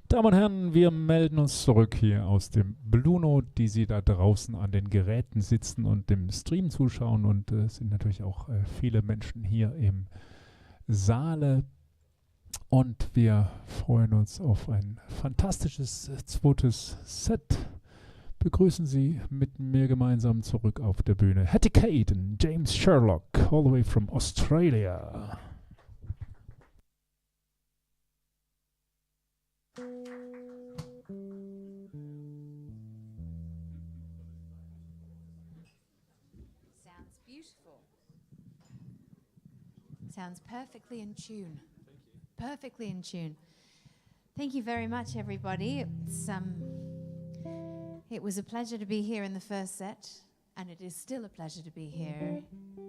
Damen und Herren, wir melden uns zurück hier aus dem Blue Note, die Sie da draußen an den Geräten sitzen und dem Stream zuschauen. Und es sind natürlich auch viele Menschen hier im Saale. Und wir freuen uns auf ein fantastisches zweites Set. Begrüßen Sie mit mir gemeinsam zurück auf der Bühne Hattie Caden, James Sherlock, all the way from Australia. Sounds beautiful. Sounds perfectly in tune. Perfectly in tune. Thank you very much, everybody. It was a pleasure to be here in the first set, and it is still a pleasure to be here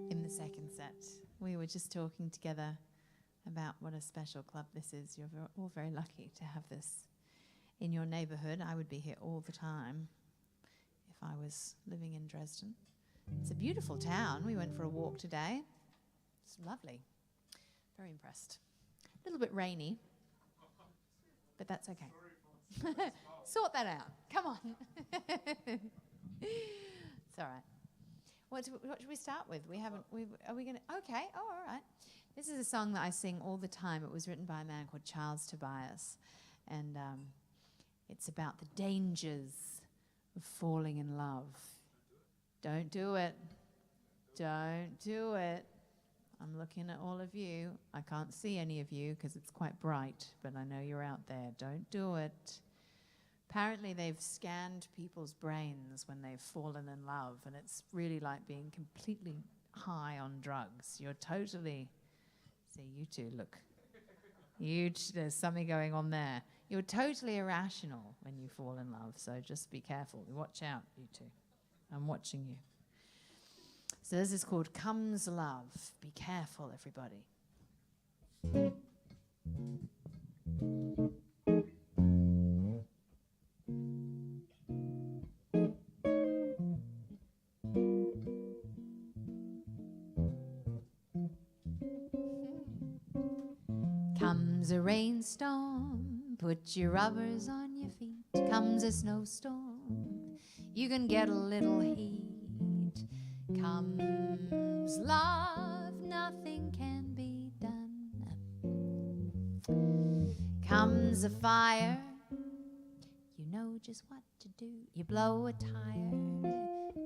in the second set. We were just talking together about what a special club this is. You're all very lucky to have this in your neighborhood. I would be here all the time if I was living in Dresden. It's a beautiful town. We went for a walk today. It's lovely. Very impressed. A little bit rainy, but that's okay. Sort that out. Come on. It's all right. What should we start with? Are we going to? Okay. Oh, all right. This is a song that I sing all the time. It was written by a man called Charles Tobias, and it's about the dangers of falling in love. Don't do it. Don't do it. I'm looking at all of you. I can't see any of you because it's quite bright, but I know you're out there. Don't do it. Apparently they've scanned people's brains when they've fallen in love, and it's really like being completely high on drugs. You're totally... See, you two, look. There's something going on there. You're totally irrational when you fall in love, so just be careful. Watch out, you two. I'm watching you. So this is called Comes Love. Be careful, everybody. Comes a rainstorm, put your rubbers on your feet. Comes a snowstorm, you can get a little heat. Comes love, nothing can be done. Comes a fire, you know just what to do. You blow a tire,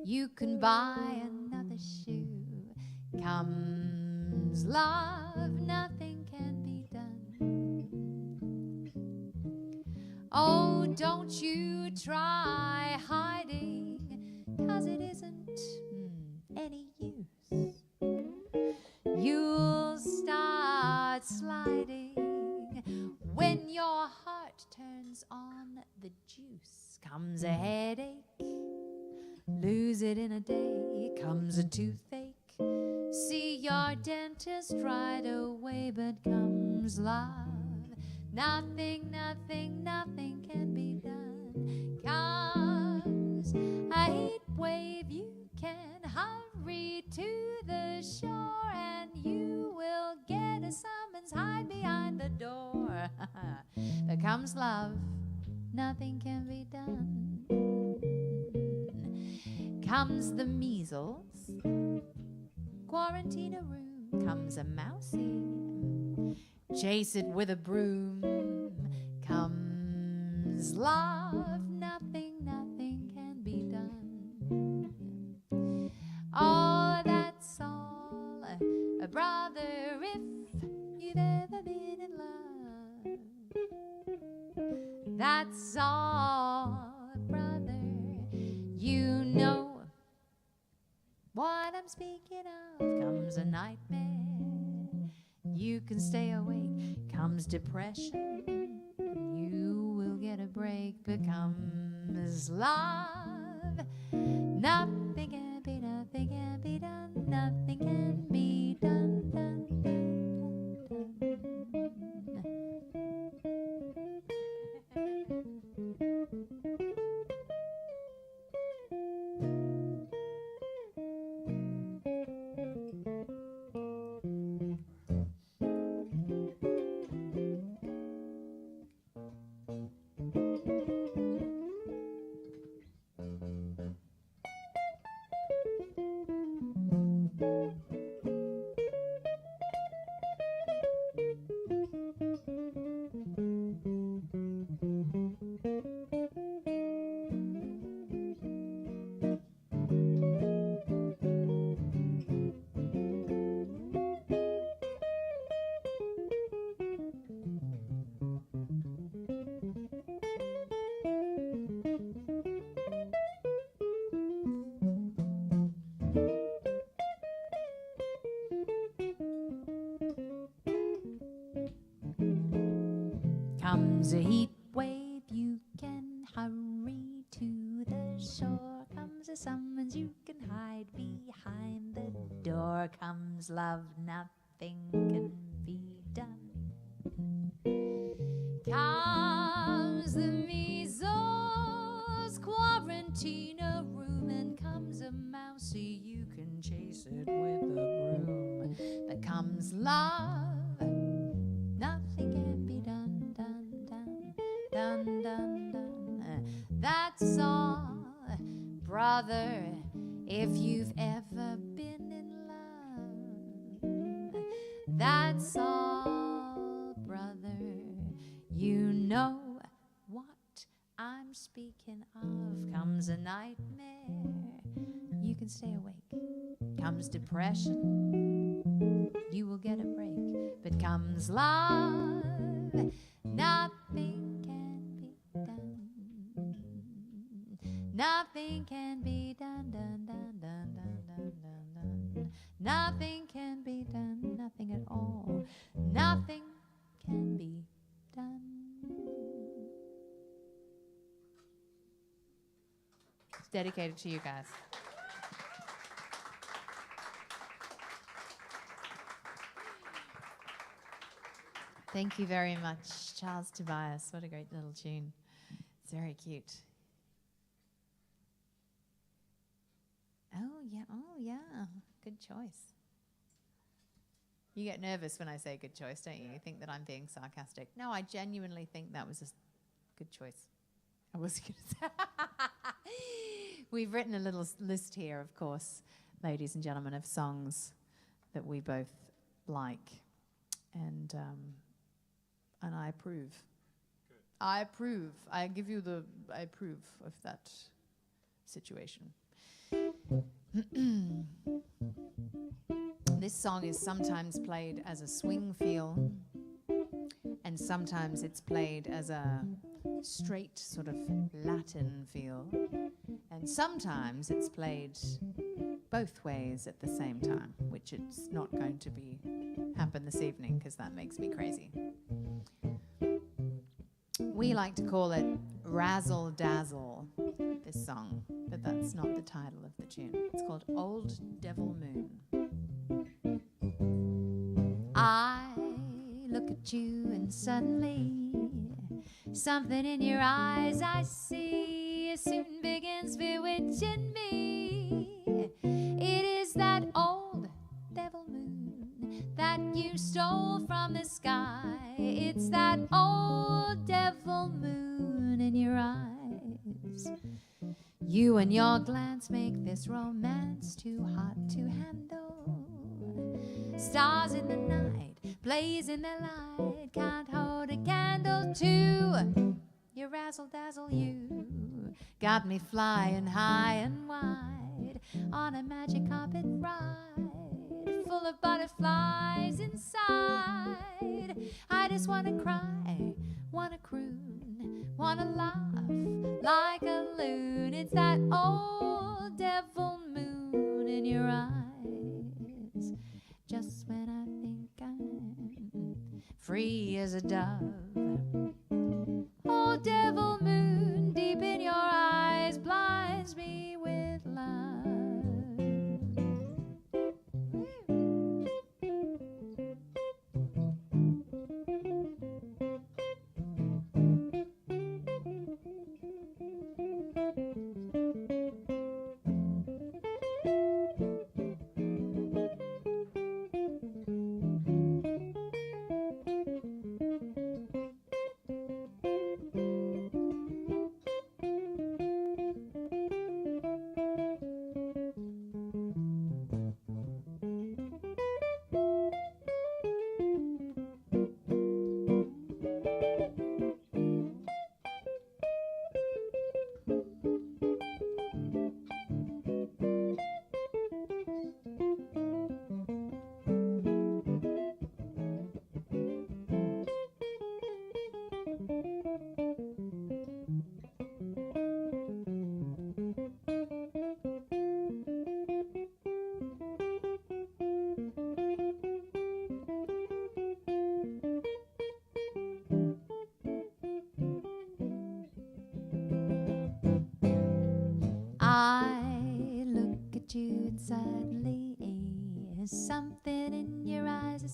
you can buy another shoe. Comes love, nothing can be done. Oh, don't you try hiding, 'cause it isn't any use. You'll start sliding when your heart turns on the juice. Comes a headache, lose it in a day. Comes a toothache, see your dentist right away. But comes love, nothing, nothing, nothing can be done. Comes a heat wave, you can hurry to the shore, and you will get a summons, hide behind the door. There comes love, nothing can be done. Comes the measles, quarantine a room. Comes a mousey, chase it with a broom. Comes love, nothing, nothing can be done. Oh, that's all, brother, if you've ever been in love. That's all, brother, you know what I'm speaking of. Comes a nightmare, you can stay awake. Comes depression, you will get a break. Becomes love, nothing can be, nothing can be done, nothing can be done, done, done, done, comes a heat wave, you can hurry to the shore. Comes a summons, you can hide behind the door. Comes love, nothing can be done. Comes the measles, quarantine a room, and comes a mousey, you can chase it with a broom. But comes love, nothing can be done, done, done, done, done, done. That's all, brother, if you've ever been in love. That's all, brother, you know what I'm speaking of. Comes a nightmare, you can stay awake. Comes depression, you will get a break. But comes love, nothing can be done. Nothing can be done, done, done, done, done, done, done, done. Nothing can be done, nothing at all. Nothing can be done. It's dedicated to you guys. Thank you very much, Charles Tobias. What a great little tune. It's very cute. Oh yeah, good choice. You get nervous when I say good choice, don't you? You think that I'm being sarcastic. No, I genuinely think that was a good choice. I was going to say. We've written a little list here, of course, ladies and gentlemen, of songs that we both like, and I approve. Good. I approve. I approve of that situation. This song is sometimes played as a swing feel, and sometimes it's played as a straight sort of Latin feel, and sometimes it's played both ways at the same time, which it's not going to be happen this evening because that makes me crazy. We like to call it Razzle Dazzle, this song, but that's not the title of the tune. It's called Old Devil Moon. I look at you and suddenly something in your eyes I see soon begins bewitching me. It is that old devil moon that you stole from the sky. It's that old devil moon in your eyes. You and your glance make this romance too hot to handle. Stars in the night, blazing their light, can't hold a candle to your razzle-dazzle. You got me flying high and wide on a magic carpet ride, full of butterflies inside. I just wanna cry, wanna croon, wanna laugh like a loon. It's that old devil moon in your eyes. Just when I think I'm free as a dove, old devil moon deep in your eyes blinds me with love.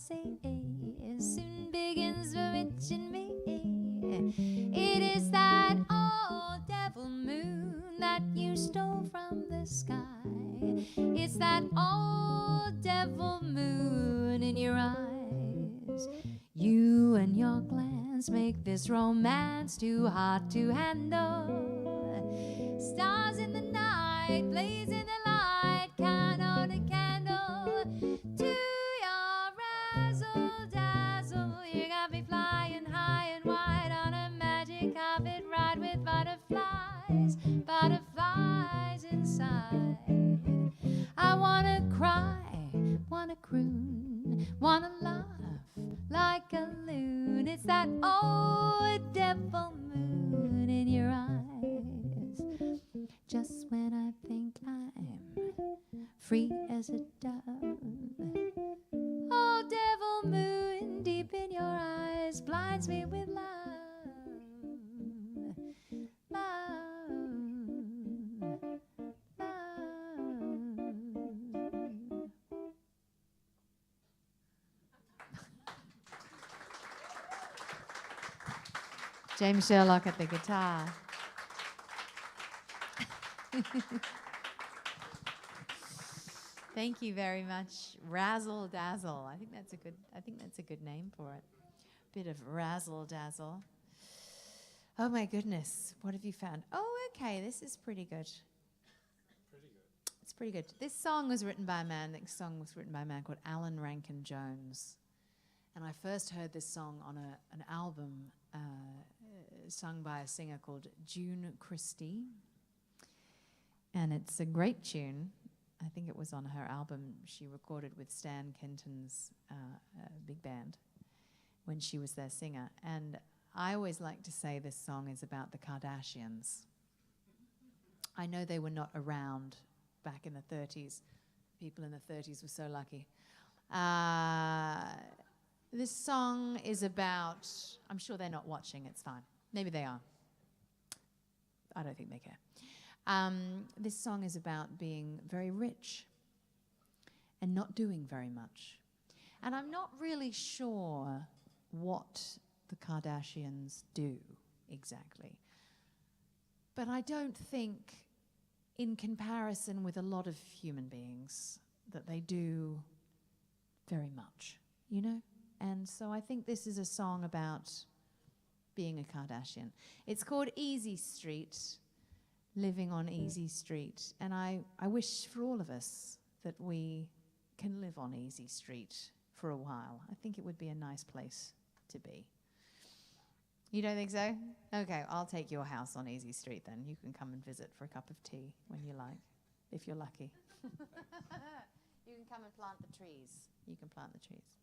say soon begins bewitching me. It is that old devil moon that you stole from the sky. It's that old devil moon in your eyes. You and your glance make this romance too hot to handle. Stars in the night, blaze in the light, count on a candle to your razzle dazzle. You got me flying high and wide on a magic carpet ride with butterflies, butterflies inside. I wanna cry, wanna croon, wanna laugh like a loon. It's that old devil moon in your eyes. Just when I think I'm free as a dove, old devil moon deep in your eyes blinds me with love. Love, love. James Sherlock at the guitar. Thank you very much. Razzle Dazzle. I think that's a good name for it. Bit of razzle dazzle. Oh my goodness. What have you found? Oh, okay. This is pretty good. It's pretty good. This song was written by a man. Next song was written by a man called Alan Rankin Jones. And I first heard this song on an album sung by a singer called June Christie. And it's a great tune. I think it was on her album she recorded with Stan Kenton's big band when she was their singer. And I always like to say this song is about the Kardashians. I know they were not around back in the 30s. People in the 30s were so lucky. This song is about, I'm sure they're not watching, it's fine. Maybe they are. I don't think they care. This song is about being very rich and not doing very much. And I'm not really sure what the Kardashians do exactly. But I don't think, in comparison with a lot of human beings, that they do very much, you know? And so I think this is a song about being a Kardashian. It's called Easy Street, living on Easy Street. And I wish for all of us that we can live on Easy Street for a while. I think it would be a nice place to be. You don't think so? Okay, I'll take your house on Easy Street then. You can come and visit for a cup of tea when you like, if you're lucky. You can come and plant the trees. You can plant the trees.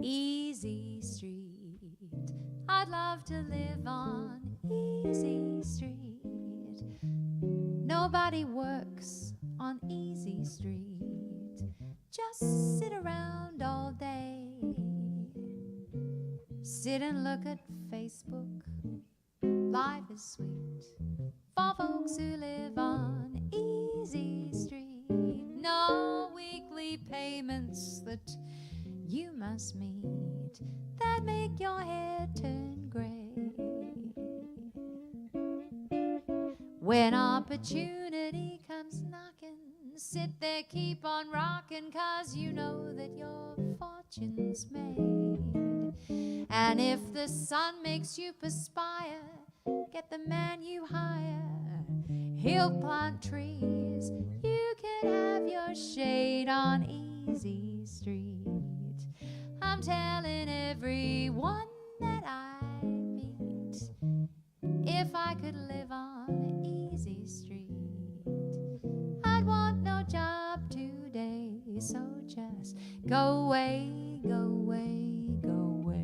Easy Street, I'd love to live on Easy Street. Nobody works on Easy Street. Just sit around all day. Sit and look at Facebook. Life is sweet for folks who live on Easy Street. No weekly payments that you must meet that make your hair turn gray. When opportunity comes knocking, sit there, keep on rocking, 'cause you know that your fortune's made. And if the sun makes you perspire, get the man you hire. He'll plant trees, you can have your shade on Easy Street. I'm telling everyone that I meet, if I could live on Easy Street, I'd want no job today, so just go away, go away, go away.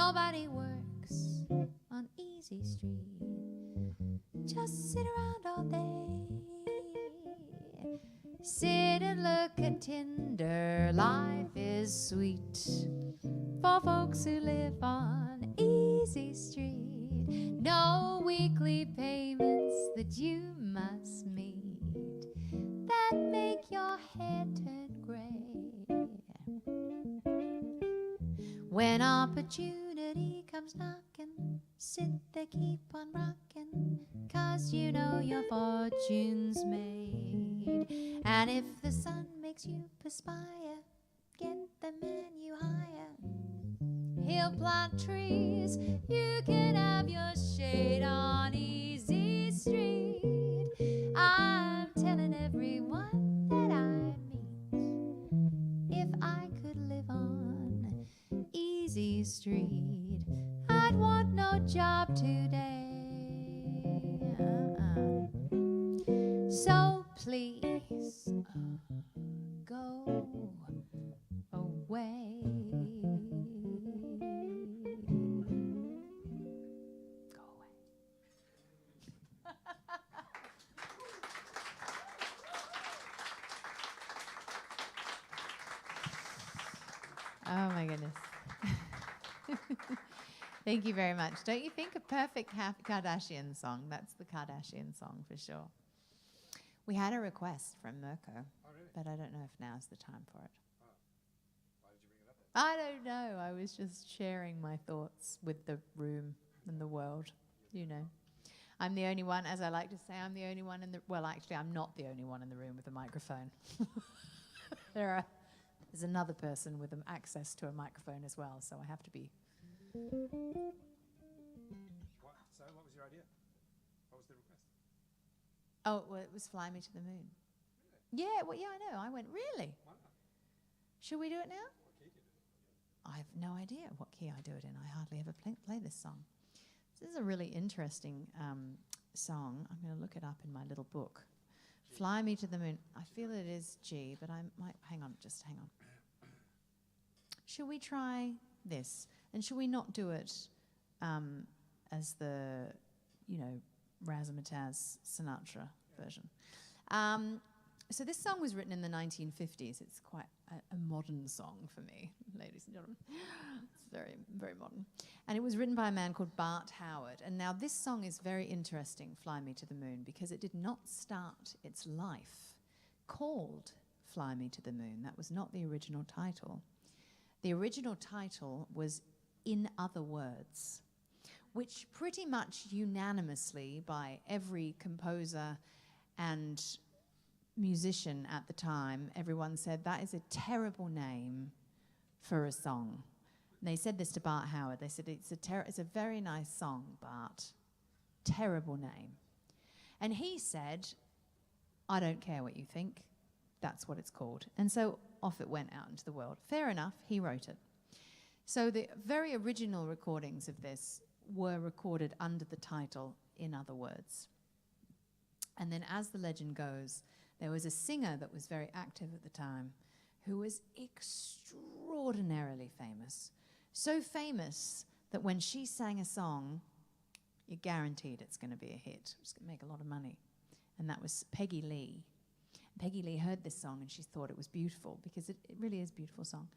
Nobody works on Easy Street. Just sit around all day. Sit and look at Tinder. Life is sweet for folks who live on Easy Street. No weekly payments that you must meet that make your hair turn gray. When opportunity comes knocking, sit there, keep on rocking, 'cause you know your fortune's made. And if the sun makes you perspire, get the man you hire. He'll plant trees, you can have your shade on Easy Street. I'm telling everyone that I meet, if I could live on Easy Street, I'd want no job today. So please go away. Go away. Oh my goodness. Thank you very much. Don't you think a perfect Kardashian song? That's the Kardashian song for sure. We had a request from Mirko, Oh, really? but I don't know if now's the time for it. Oh. Why did you bring it up then? I don't know. I was just sharing my thoughts with the room and the world, you know. I'm the only one, as I like to say, I'm the only one in the... Well, actually, I'm not the only one in the room with a microphone. There's another person with access to a microphone as well, so I have to be... What? So, what was your idea? What was the request? Oh, well, it was Fly Me to the Moon. Yeah, well, yeah, I know. I went, really? Why not? Should we do it now? What key did it? I have no idea what key I do it in. I hardly ever play this song. This is a really interesting song. I'm going to look it up in my little book. G. Fly Me to the Moon. I feel it is G, but I might... Hang on, just hang on. Should we try this? And should we not do it as the, you know, Razzmatazz Sinatra version? So this song was written in the 1950s. It's quite a modern song for me, ladies and gentlemen. It's very, very modern. And it was written by a man called Bart Howard. And now this song is very interesting, Fly Me to the Moon, because it did not start its life called Fly Me to the Moon. That was not the original title. The original title was In Other Words, which pretty much unanimously by every composer and musician at the time, everyone said that is a terrible name for a song. And they said this to Bart Howard. They said it's a very nice song, Bart. Terrible name. And he said, I don't care what you think. That's what it's called. And so off it went out into the world. Fair enough, he wrote it. So the very original recordings of this were recorded under the title In Other Words. And then as the legend goes, there was a singer that was very active at the time who was extraordinarily famous. So famous that when she sang a song, you're guaranteed it's going to be a hit. It's going to make a lot of money. And that was Peggy Lee. Peggy Lee heard this song and she thought it was beautiful because it really is a beautiful song.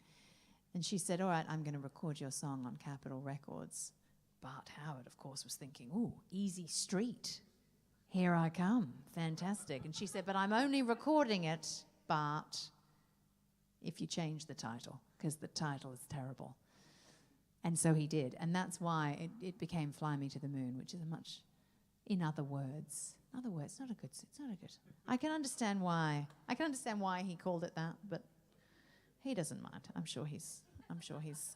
And she said, all right, I'm going to record your song on Capitol Records. Bart Howard, of course, was thinking, ooh, Easy Street. Here I come. Fantastic. And she said, but I'm only recording it, Bart, if you change the title, because the title is terrible. And so he did. And that's why it became Fly Me to the Moon, which is a much, in other words, it's not a good. I can understand why he called it that, but he doesn't mind. I'm sure he's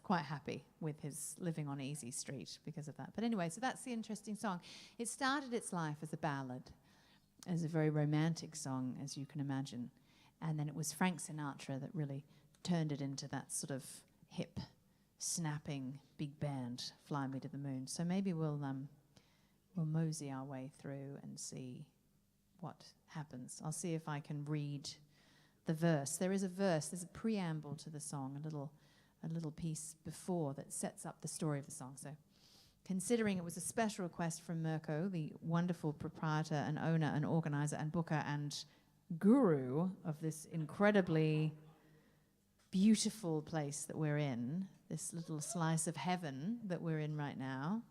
quite happy with his living on Easy Street because of that. But anyway, so that's the interesting song. It started its life as a ballad, as a very romantic song, as you can imagine. And then it was Frank Sinatra that really turned it into that sort of hip, snapping big band, Fly Me to the Moon. So maybe we'll mosey our way through and see what happens. I'll see if I can read the verse. There is a verse, there's a preamble to the song, a little a little piece before that sets up the story of the song. So considering it was a special request from Mirko, the wonderful proprietor and owner and organizer and booker and guru of this incredibly beautiful place that we're in, this little slice of heaven that we're in right now,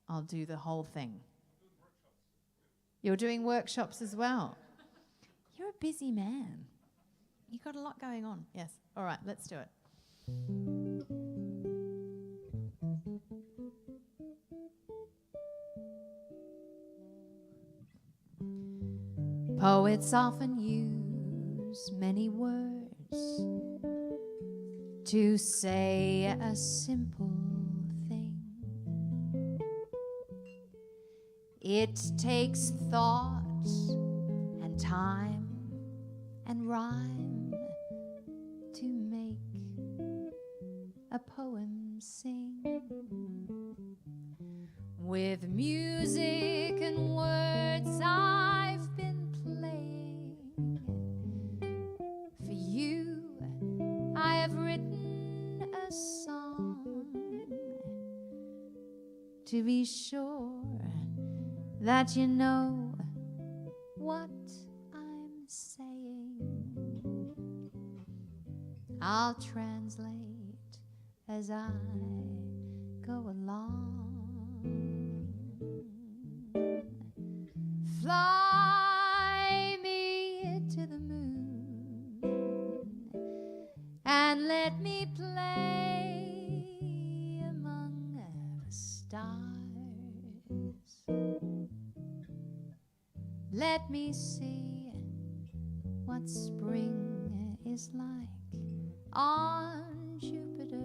I'll do the whole thing. You're doing workshops as well. You're a busy man. You've got a lot going on. Yes. All right, let's do it. Poets often use many words to say a simple thing. It takes thought and time and rhyme to make a poem sing. With music and words I've been playing. For you I have written a song to be sure that you know what I'm saying. I'll translate as I go along. Fly me to the moon and let me play among the stars. Let me see what spring is like on Jupiter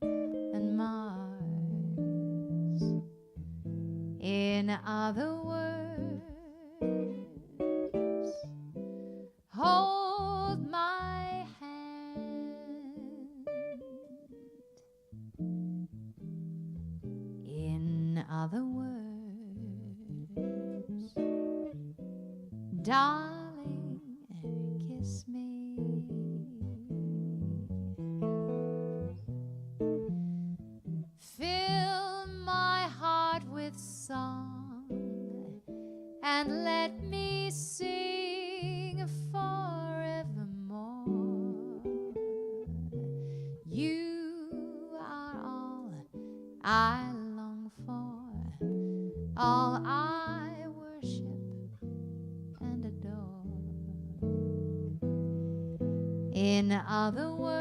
and Mars. In other words, hold my hand. In other words, darling, kiss me. Fill my heart with song and let me sing forevermore. You are all I long for, all I worship and adore. In other words,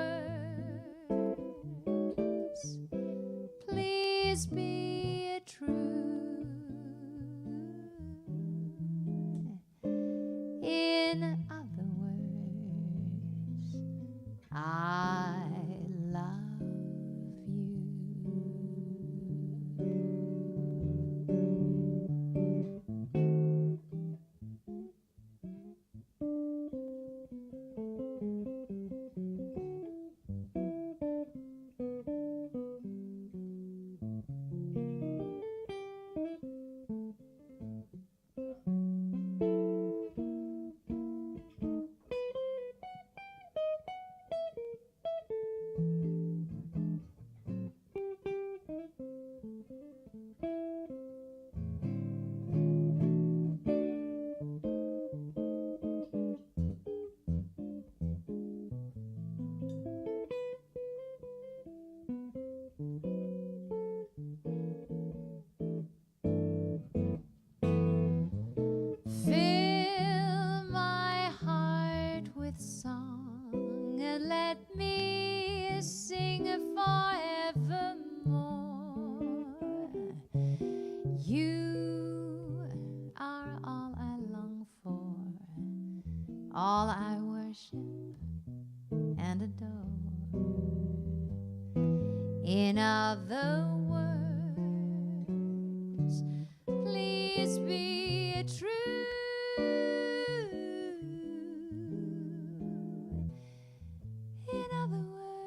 please be true. In other words, I love you. Fill my heart with song and let me sing forevermore. You are all I long for, all I worship and adore. In other words, please be true. In other words,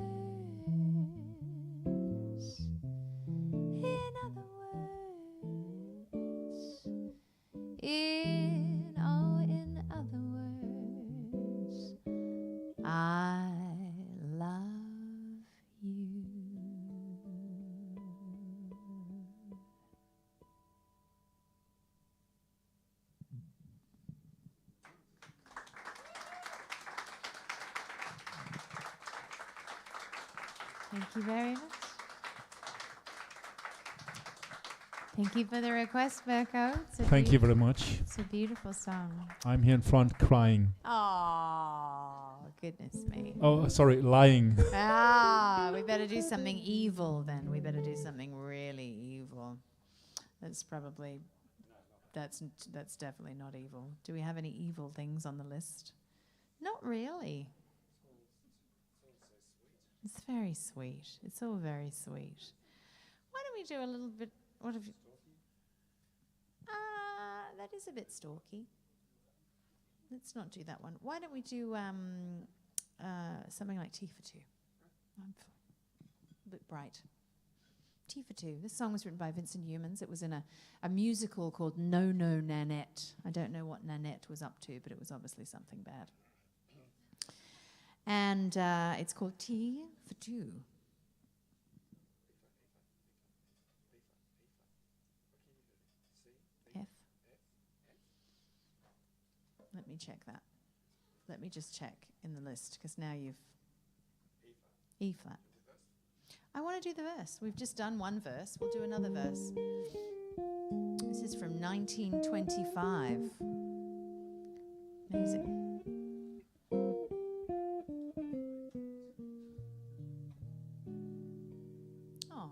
in other words, in other words, I love Thank you very much. Thank you for the request, Mirko. Thank you very much. It's a beautiful song. I'm here in front crying. Oh, goodness me. Oh, sorry, lying. We better do something evil then. We better do something really evil. That's probably, that's definitely not evil. Do we have any evil things on the list? Not really. It's very sweet. It's all very sweet. Why don't we do a little bit, what have you? That is a bit stalky. Let's not do that one. Why don't we do something like Tea for Two? A bit bright. Tea for Two. This song was written by Vincent Youmans. It was in a musical called No No Nanette. I don't know what Nanette was up to, but it was obviously something bad. And it's called Tea for Two. F. Let me check that. Let me just check in the list, because now you've... E flat. I want to do the verse. We've just done one verse. We'll do another verse. This is from 1925. Amazing. Oh.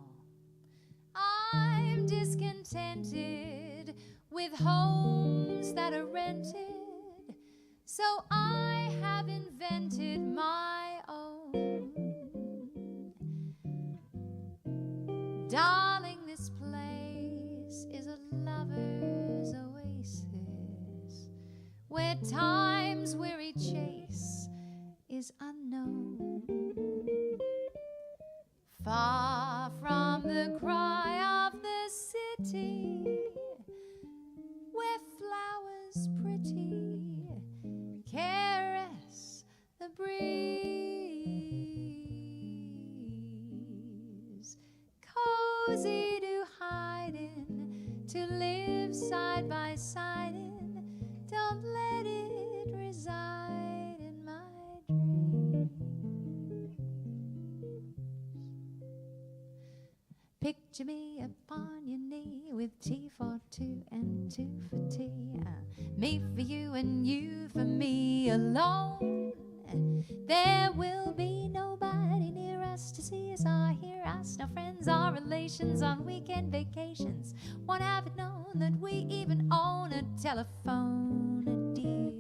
I'm discontented with homes that are rented, so I have invented my own. Darling, this place is a lover's oasis, where time's weary chase is unknown. Far from the cry of the city, where flowers pretty caress the breeze. Cozy to hide in, to live side by side in. Don't let it reside in my dreams. Picture me upon your knee with tea for two and two for tea. Me for you and you for me alone. There will be nobody near us to see us or hear us. No friends or relations on weekend vacations won't have it known that we even own a telephone, dear.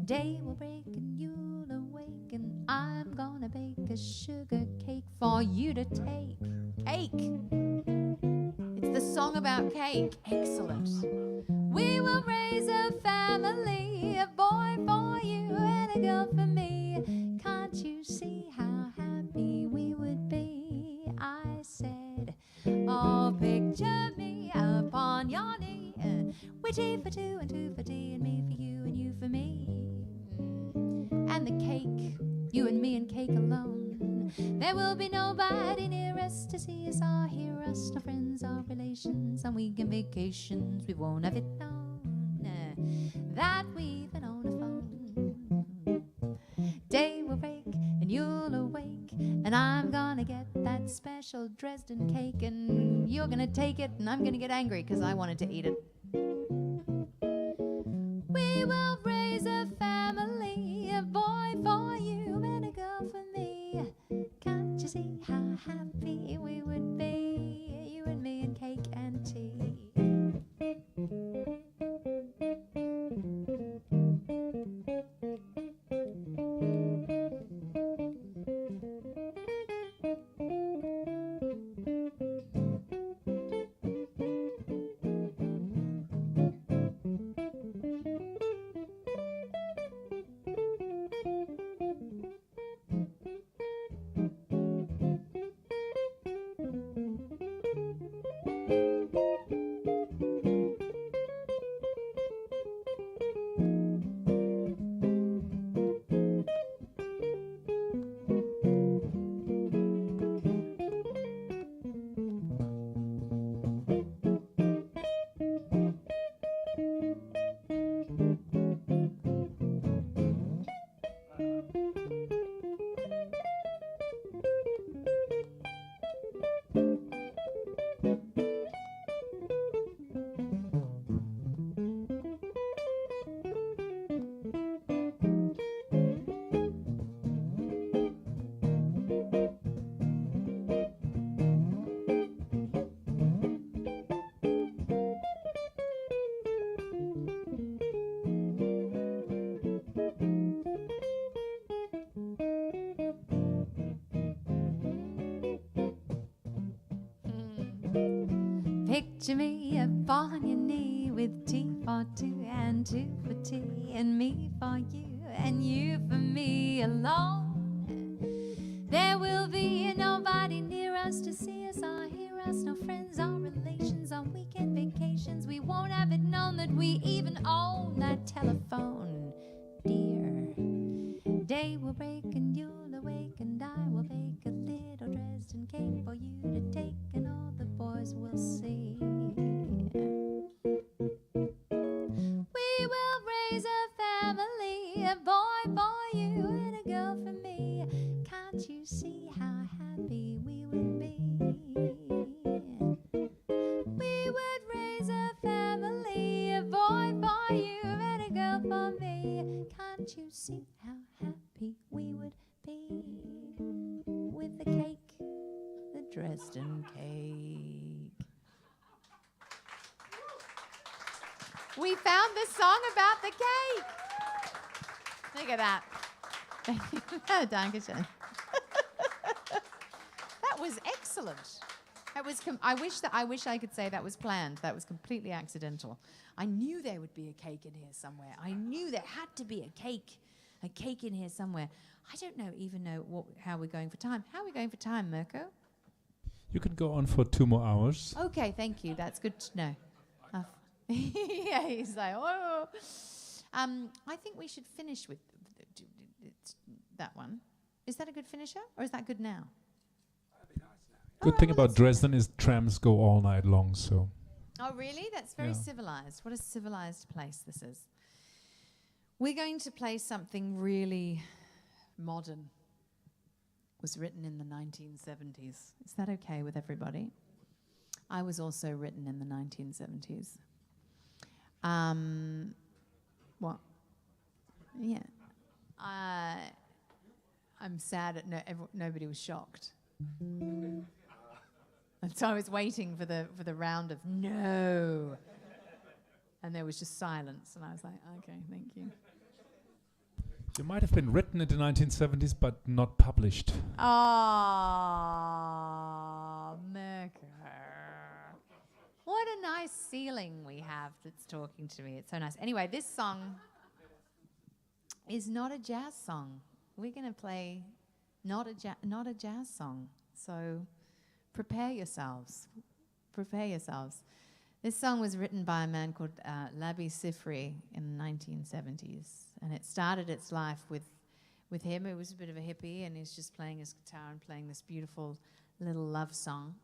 Day will break and you'll awake, and I'm gonna bake a sugar cake for you to take. Cake. It's the song about cake. Excellent. We will raise a family, a boy for you and a girl for me. Can't you see how happy we would be? I said, oh, picture me upon your knee, with tea for two and two for tea, and me for you and you for me. And the cake, you and me and cake alone. There will be nobody near us to see us or hear us, no friends or relations on weekend vacations. We won't have it known that we've been on a phone. Day will break and you'll awake, and I'm gonna get that special Dresden cake, and you're gonna take it, and I'm gonna get angry because I wanted to eat it. We will raise a family, a boy for you and a girl for me. Can't you see how happy we would be, you and me and cake and tea? Picture me upon your knee with tea for two and two for tea and me for you and you for me alone. There will be nobody near us to see us or hear us, no friends or relations on weekend vacations. We won't have it known that we even own that telephone, dear. Day will break and you'll awake and I will bake a little Dresden cake for you to take and all the boys will see. We will raise a family, a boy for you and a girl for me. Can't you see how happy we would be? We would raise a family, a boy for you and a girl for me. Can't you see how happy we would be with the cake, the Dresden cake? We found the song about the cake. Look at that. Thank you. Dankeschön. That was excellent. That was. I wish I could say that was planned. That was completely accidental. I knew there would be a cake in here somewhere. I knew there had to be a cake in here somewhere. I don't even know how we're going for time. How are we going for time, Mirko? You can go on for 2 more hours. Okay, thank you. That's good to know. Yeah, he's like, oh. I think we should finish with that one. Is that a good finisher, or is that good now? Good thing about Dresden is trams go all night long, so. Oh, really? That's very civilized. What a civilized place this is. We're going to play something really modern. It was written in the 1970s. Is that okay with everybody? I was also written in the 1970s. What? Yeah. I'm sad that nobody was shocked. And so I was waiting for the round of no. And there was just silence. And I was like, okay, thank you. It might have been written in the 1970s, but not published. Oh, Merker. What a nice ceiling we have that's talking to me. It's so nice. Anyway, this song is not a jazz song. We're going to play not a jazz song. So prepare yourselves. Prepare yourselves. This song was written by a man called Lullaby in the 1970s. And it started its life with him. He was a bit of a hippie, and he's just playing his guitar and playing this beautiful little love song.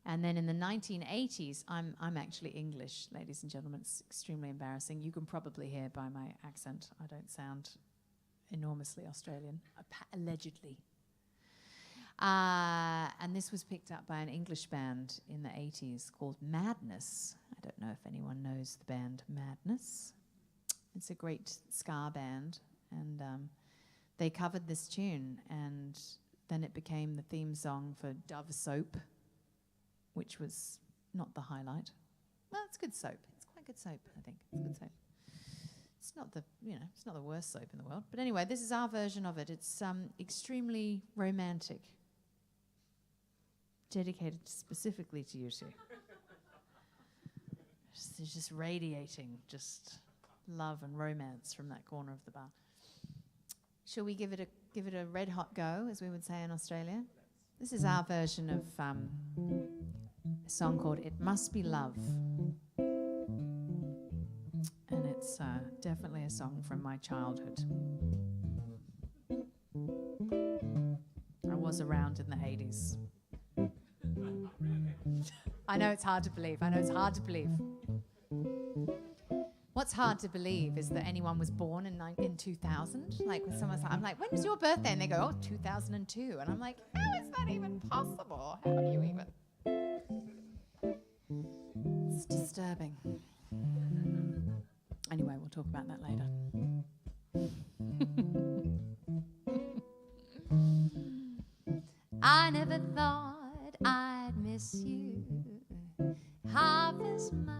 And then in the 1980s, I'm actually English, ladies and gentlemen. It's extremely embarrassing. You can probably hear by my accent I don't sound enormously Australian, allegedly. And this was picked up by an English band in the 80s called Madness. I don't know if anyone knows the band Madness. It's a great ska band, and they covered this tune, and then it became the theme song for Dove Soap, which was not the highlight. Well, it's good soap. It's quite good soap, I think. It's good soap. It's not the worst soap in the world. But anyway, this is our version of it. It's extremely romantic, dedicated specifically to you two. Just radiating love and romance from that corner of the bar. Shall we give it a red hot go, as we would say in Australia? This is our version of a song called "It Must Be Love," and it's definitely a song from my childhood. I was around in the 80s. I know it's hard to believe. What's hard to believe is that anyone was born in 2000. Like, when someone's like, I'm like, when was your birthday? And they go, 2002. And I'm like, how is that even possible? How do you even? It's disturbing. Anyway, we'll talk about that later. I never thought I'd miss you half as much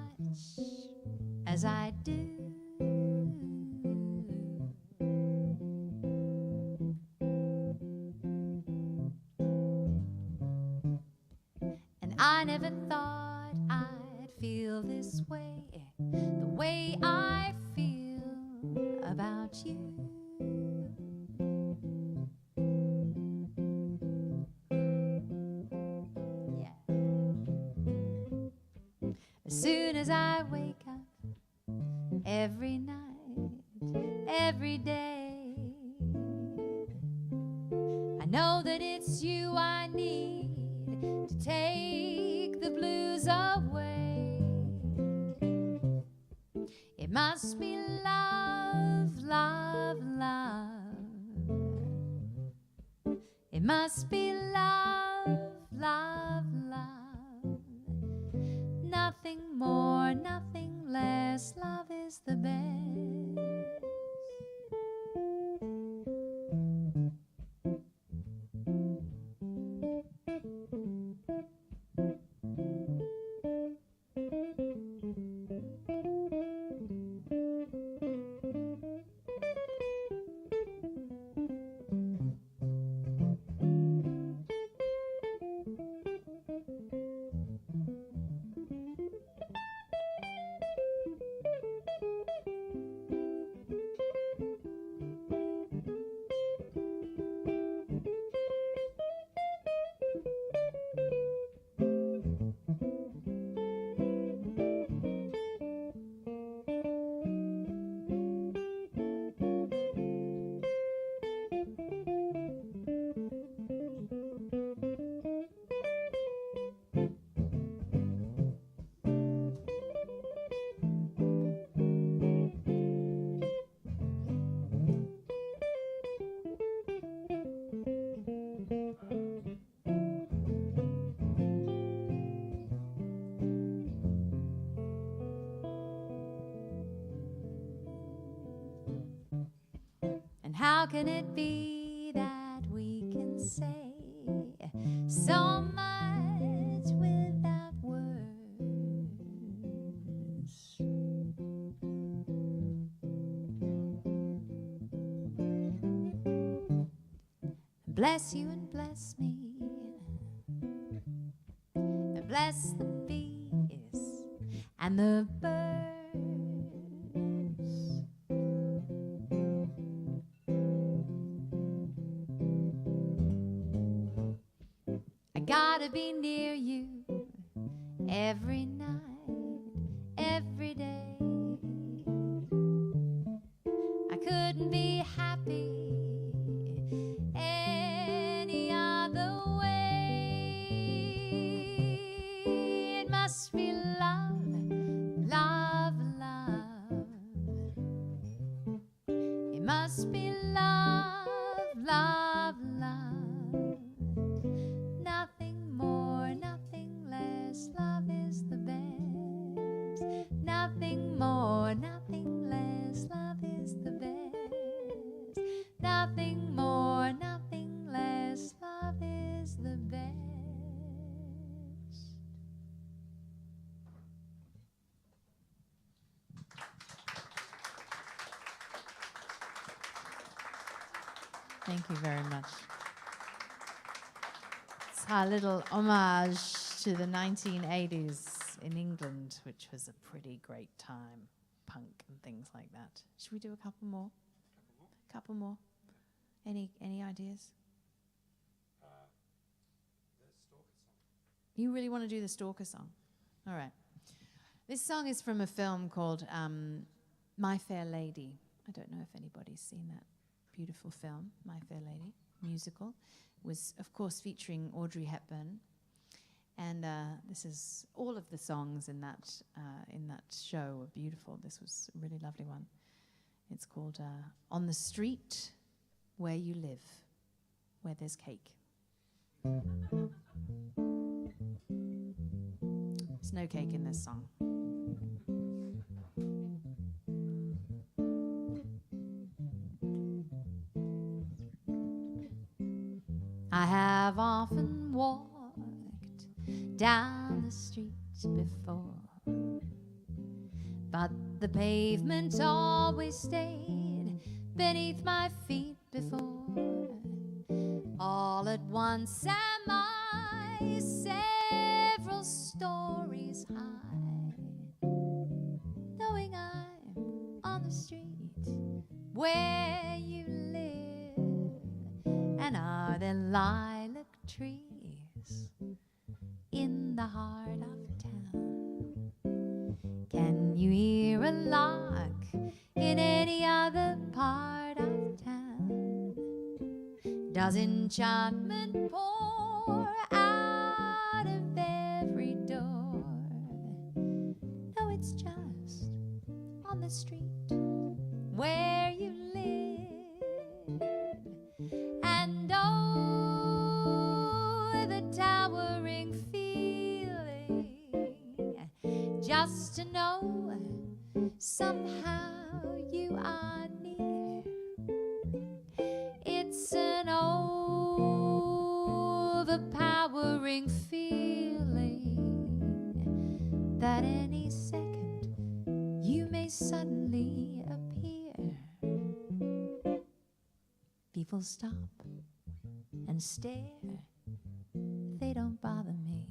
as I do. And I never thought I'd the way I feel about you. Yeah. As soon as I wake up, every night, every day, I know that it's you I need to take the blues away. It must be love, love, love. It must be love, love, love. Nothing more, nothing less. Love is the best. How can it be that we can say so much without words? Bless you and bless me, and bless the bees and the birds. Gotta be near you every night, every day. I couldn't be happy any other way. It must be love, love, love. It must be love, love, love. Nothing more, nothing less. Love is the best. Nothing more, nothing less. Love is the best. Nothing more, nothing less. Love is the best. Thank you very much. It's our little homage to the 1980s in England, which was a pretty great time, punk and things like that. Should we do a couple more? Couple more? Any ideas? The Stalker song. You really want to do the Stalker song? All right. This song is from a film called My Fair Lady. I don't know if anybody's seen that beautiful film, My Fair Lady, musical. Was, of course, featuring Audrey Hepburn. And this is all of the songs in that show were beautiful. This was a really lovely one. It's called On the Street Where You Live, Where There's Cake. There's no cake in this song. I have often walked down the streets before, but the pavement always stayed beneath my feet before. All at once am I several stories high, where you live? And are there lilac trees in the heart of town? Can you hear a lark in any other part of town? Does enchantment pour out of every door? No, it's just on the street where you live. And oh, the towering feeling just to know somehow you are near. It's an overpowering feeling that any second you may suddenly appear. People stop and stare, they don't bother me,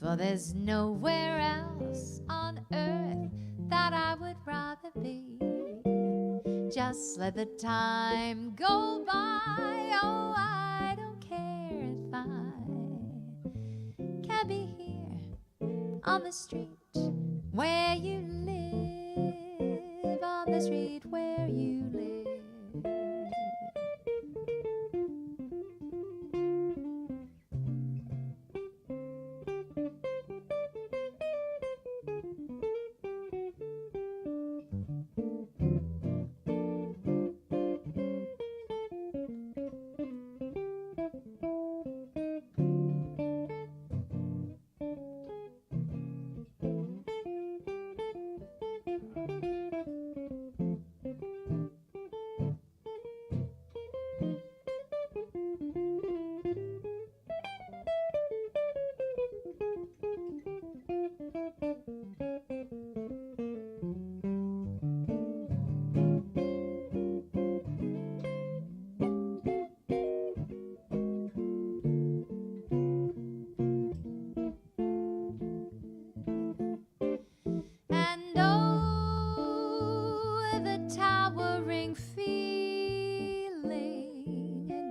for there's nowhere else on earth that I would rather be. Just let the time go by, oh, I don't care if I can be here on the street where you live, on the street where you live.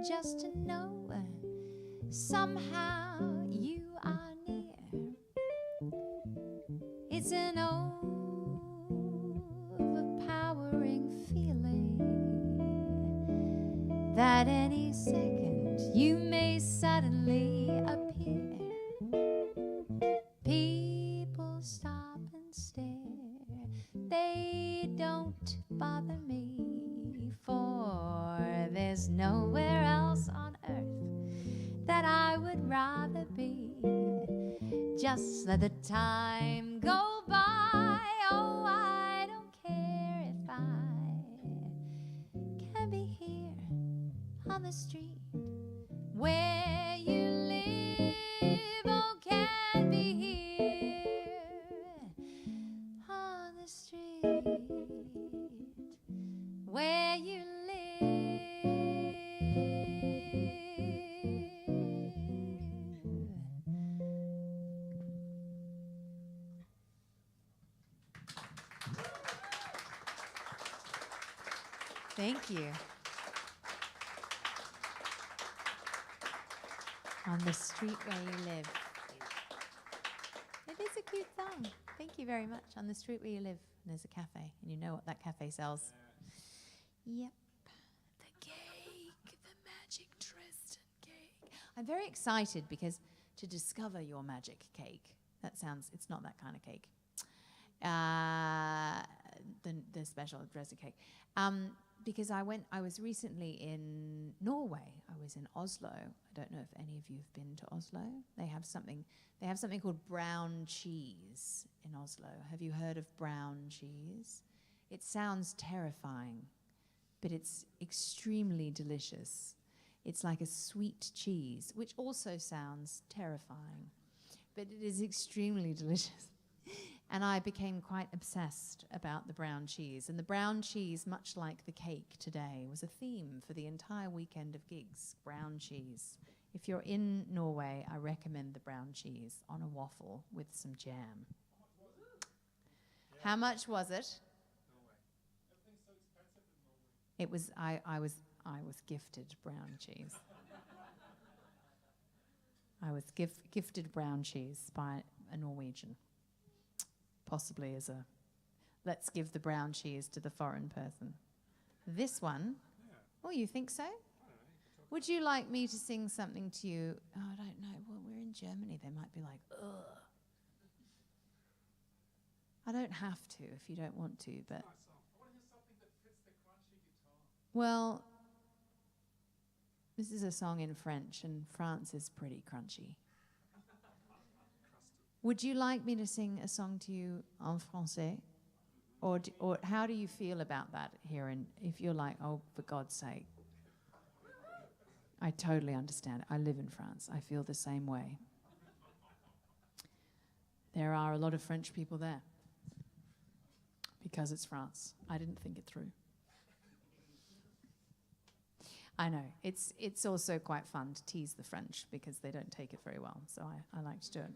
Just to know somehow you are near. It's an overpowering feeling that any second you may suddenly appear. People stop and stare, they don't bother me, for there's nowhere else on earth that I would rather be. Just let the time go by, oh, I don't care if I can be here on the street where you live, oh, can be here on the street where you live. Thank you. On the street where you live. It is a cute song. Thank you very much. On the street where you live, and there's a cafe, and you know what that cafe sells. Yep. The cake, the magic Dresden cake. I'm very excited because to discover your magic cake, that sounds, it's not that kind of cake. The special Dresden cake. Because I was recently in Norway. I was in Oslo. I don't know if any of you have been to Oslo. They have something called brown cheese in Oslo. Have you heard of brown cheese? It sounds terrifying, but it's extremely delicious. It's like a sweet cheese, which also sounds terrifying, but it is extremely delicious. And I became quite obsessed about the brown cheese. And the brown cheese, much like the cake today, was a theme for the entire weekend of gigs, brown cheese. If you're in Norway, I recommend the brown cheese on a waffle with some jam. How much was it? Norway. Everything's so It was I was gifted brown cheese. I was gifted brown cheese by a Norwegian, possibly as a let's give the brown cheese to the foreign person. This one, oh, you think so? Would you like me to sing something to you? Oh, I don't know. Well, we're in Germany. They might be like, ugh. I don't have to if you don't want to, but. Well, this is a song in French, and France is pretty crunchy. Would you like me to sing a song to you en français? Or how do you feel about that here? And if you're like, oh, for God's sake. I totally understand. I live in France. I feel the same way. There are a lot of French people there because it's France. I didn't think it through. I know. It's also quite fun to tease the French because they don't take it very well. So I like to do it.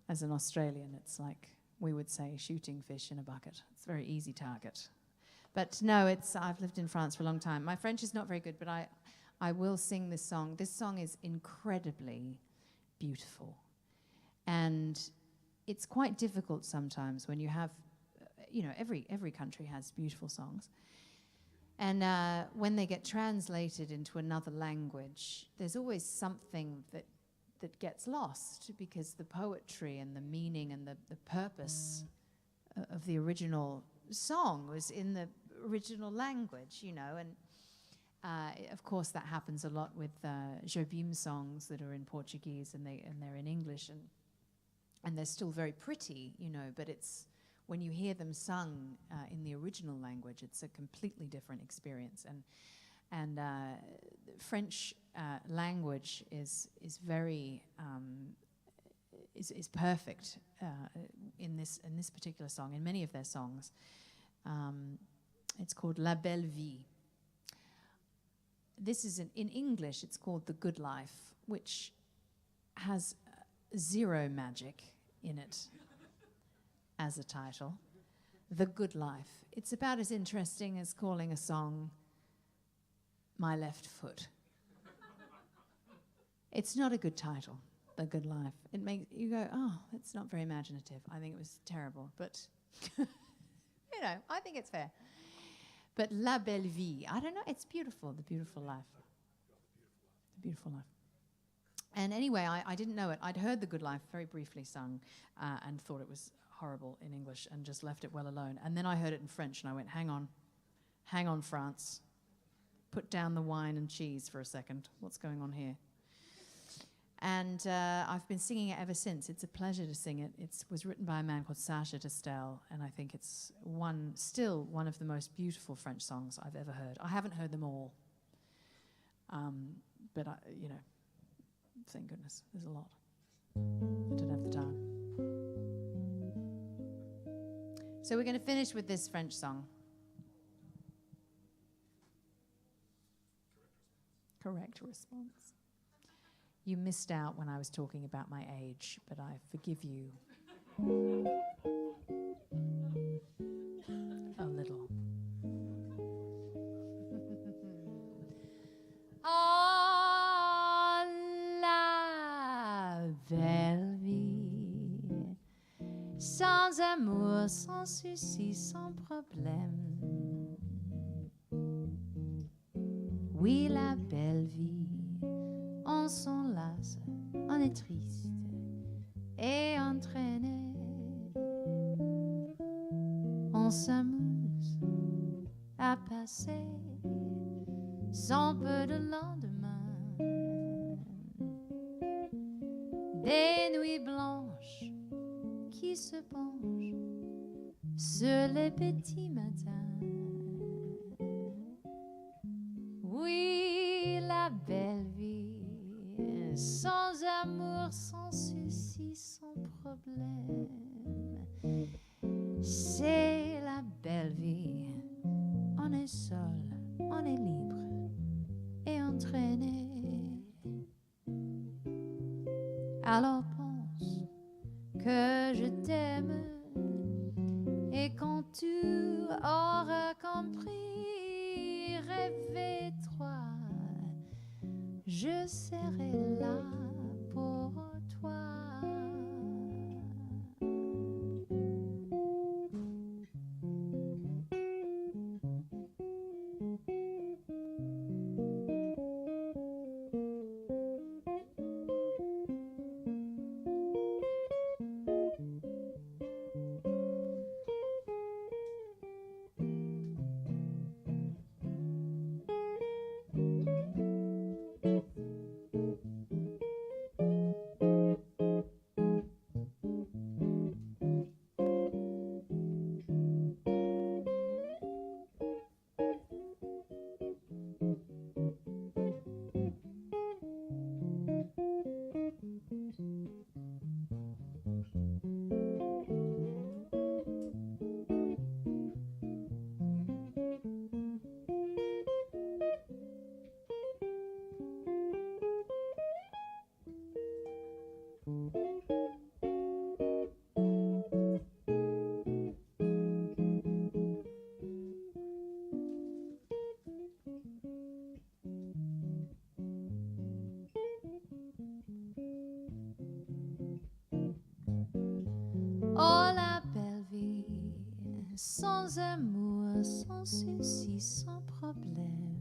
As an Australian, it's like we would say shooting fish in a bucket. It's a very easy target. But no, I've lived in France for a long time. My French is not very good, but I will sing this song. This song is incredibly beautiful. And it's quite difficult sometimes when you have, every country has beautiful songs. And when they get translated into another language, there's always something that gets lost because the poetry and the meaning and the purpose of the original song was in the original language, and of course that happens a lot with Jobim songs that are in Portuguese and they're in English and they're still very pretty, but it's when you hear them sung in the original language, it's a completely different experience. And French language is very is perfect in this particular song. In many of their songs, it's called La Belle Vie. This is in English. It's called The Good Life, which has zero magic in it as a title. The Good Life. It's about as interesting as calling a song My Left Foot. It's not a good title, The Good Life. It makes you go, oh, that's not very imaginative. I think it was terrible, but I think it's fair. But La Belle Vie, I don't know, it's beautiful, The Beautiful Life. The Beautiful Life. And anyway, I didn't know it. I'd heard The Good Life very briefly sung and thought it was horrible in English and just left it well alone. And then I heard it in French and I went, hang on, France. Put down the wine and cheese for a second. What's going on here? And I've been singing it ever since. It's a pleasure to sing it. It was written by a man called Sacha Distel, and I think it's still one of the most beautiful French songs I've ever heard. I haven't heard them all, but thank goodness, there's a lot. I don't have the time. So we're going to finish with this French song. Correct response. You missed out when I was talking about my age, but I forgive you. A little. Oh, la belle vie, sans amour, sans souci, sans problème. Oui, la belle vie, on s'enlace, on est triste et entraîné. On s'amuse à passer sans peu de lendemain. Des nuits blanches qui se penchent sur les petits matins. Oui, la belle vie, sans amour, sans souci, sans problème. C'est la belle vie. On est seul, on est libre et entraîné. Alors pense que je t'aime et quand tu auras compris, Réveille-toi, je serai là pour toi. Oh la belle vie, sans amour, sans souci, sans problème.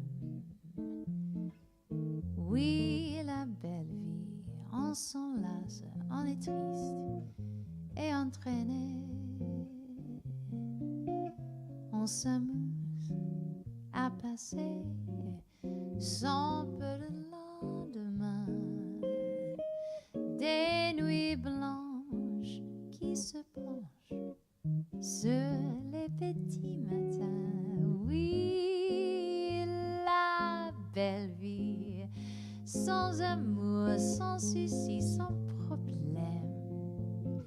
Oui, la belle vie, on s'enlace, on est triste et entraîné. On s'amuse à passer sans peu de lendemain. Des nuits blanches qui se penchent sur les petits matins. Oui, la belle vie, sans amour, sans souci, sans problème.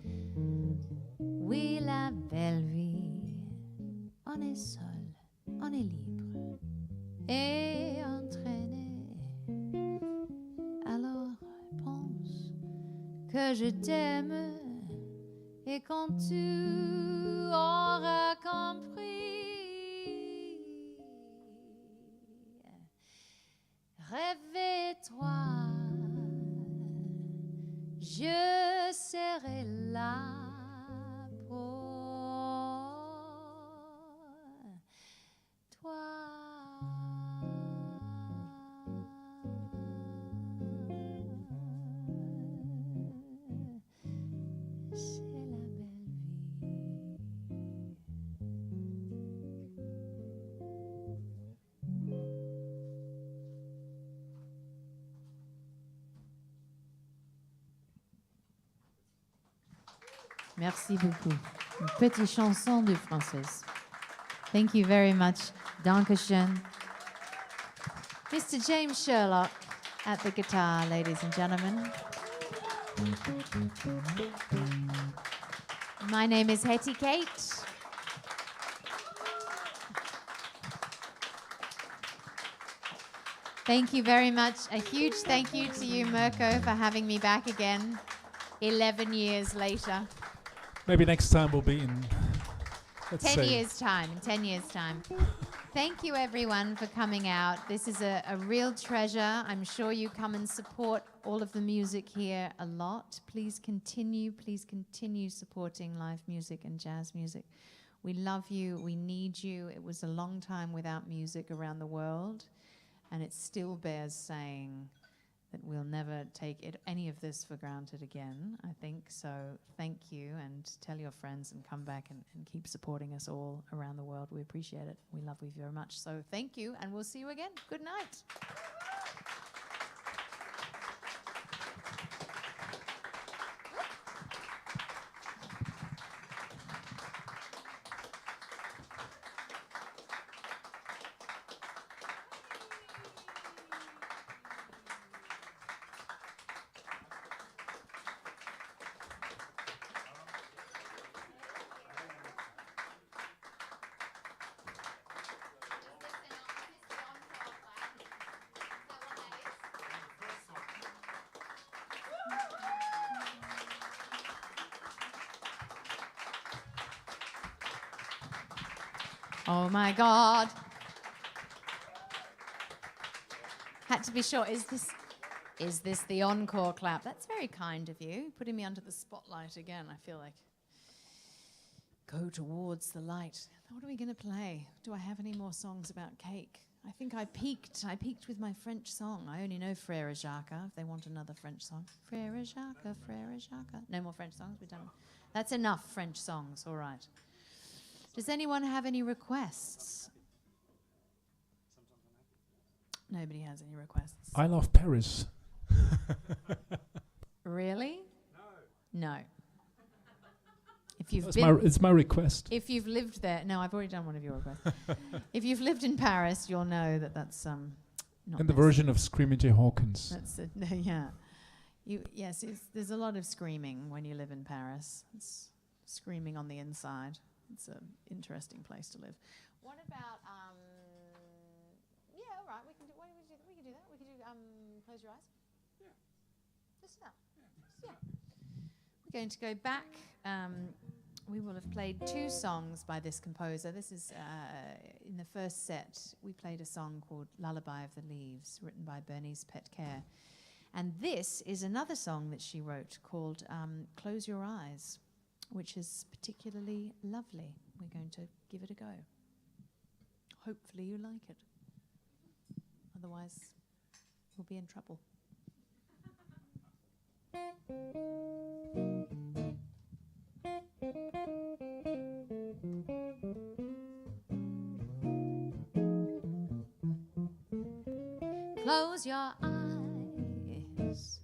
Oui, la belle vie, on est seul, on est libre et entraîné. Alors pense que je t'aime. Et quand tu auras compris, réveille-toi, je serai là pour toi. Merci beaucoup. Une petite chanson de française. Thank you very much. Dankeschön. Mr. James Sherlock at the guitar, ladies and gentlemen. My name is Hetty Kate. Thank you very much. A huge thank you to you, Mirko, for having me back again 11 years later. Maybe next time we'll be in, let's 10 say, years' time, in 10 years' time. Thank you, everyone, for coming out. This is a real treasure. I'm sure you come and support all of the music here a lot. Please continue supporting live music and jazz music. We love you. We need you. It was a long time without music around the world, and it still bears saying that we'll never take any of this for granted again, I think. So thank you, and tell your friends and come back and keep supporting us all around the world. We appreciate it. We love you very much. So thank you, and we'll see you again. Good night. Oh my God. Had to be sure. Is this the encore clap? That's very kind of you, putting me under the spotlight again. I feel like go towards the light. What are we going to play? Do I have any more songs about cake? I think I peaked. I peaked with my French song. I only know Frère Jacques. If they want another French song, Frère Jacques, Frère Jacques. No more French songs. We're done. That's enough French songs. All right. Does anyone have any requests? Nobody has any requests. I love Paris. Really? No. If you've It's my request. If you've lived there, no, I've already done one of your requests. If you've lived in Paris, you'll know that that's not. And the version of Screaming Jay Hawkins. That's it. Yeah. Yes, there's a lot of screaming when you live in Paris. It's screaming on the inside. It's an interesting place to live. What about yeah, all right. We can do that. We can do Close Your Eyes. Yeah. Just that. Yeah. We're going to go back. We will have played 2 songs by this composer. This is, in the first set, we played a song called Lullaby of the Leaves, written by Bernice Petcare. And this is another song that she wrote called Close Your Eyes, which is particularly lovely. We're going to give it a go. Hopefully you like it. Otherwise, we'll be in trouble. Close your eyes,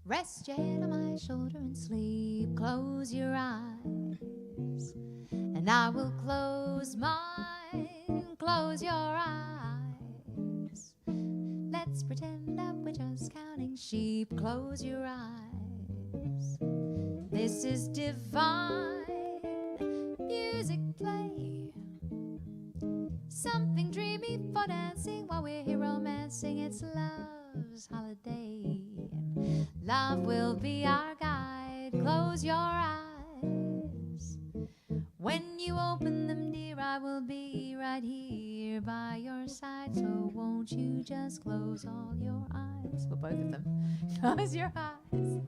rest your head on my shoulder and sleep. Close your eyes, and I will close mine. Close your eyes, let's pretend that we're just counting sheep. Close your eyes, this is divine music play. Something dreamy for dancing while we're here romancing. It's love's holiday. Love will be our guide. Close your eyes. When you open them, dear, I will be right here by your side. So won't you just close all your eyes? Well, both of them. Close your eyes.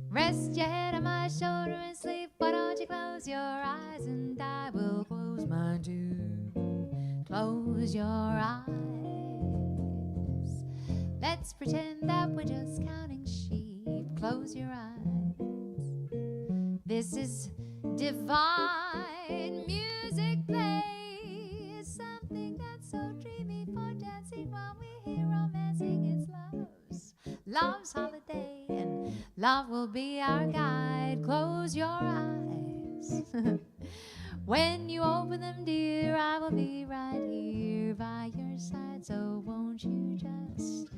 Rest your head on my shoulder and sleep. Why don't you close your eyes and I will close mine too. Close your eyes. Let's pretend that we're just counting sheep. Close your eyes. This is divine music play. It's something that's so dreamy for dancing while we're here romancing. It's love's holiday, and love will be our guide. Close your eyes. When you open them, dear, I will be right here by your side. So won't you just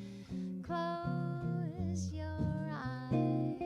close your eyes?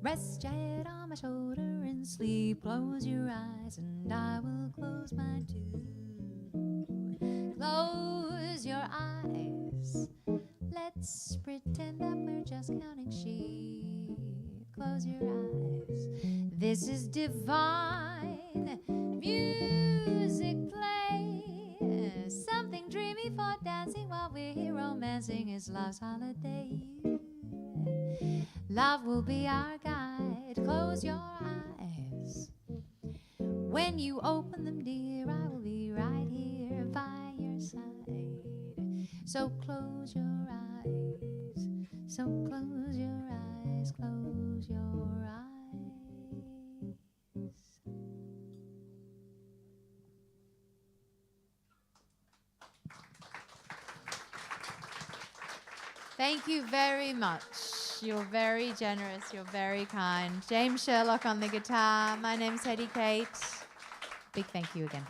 Rest your head on my shoulder and sleep. Close your eyes and I will close mine too. Close your eyes. Let's pretend that we're just counting sheep. Close your eyes. This is divine music play. Something dreamy for dancing while we're here romancing. It's love's holiday. Love will be our guide. Close your eyes. When you open them, dear, I will be right here by your side. So close your eyes. So close your eyes. Close your eyes. Thank you very much. You're very generous. You're very kind. James Sherlock on the guitar. My name's Hetty Kate. Big thank you again.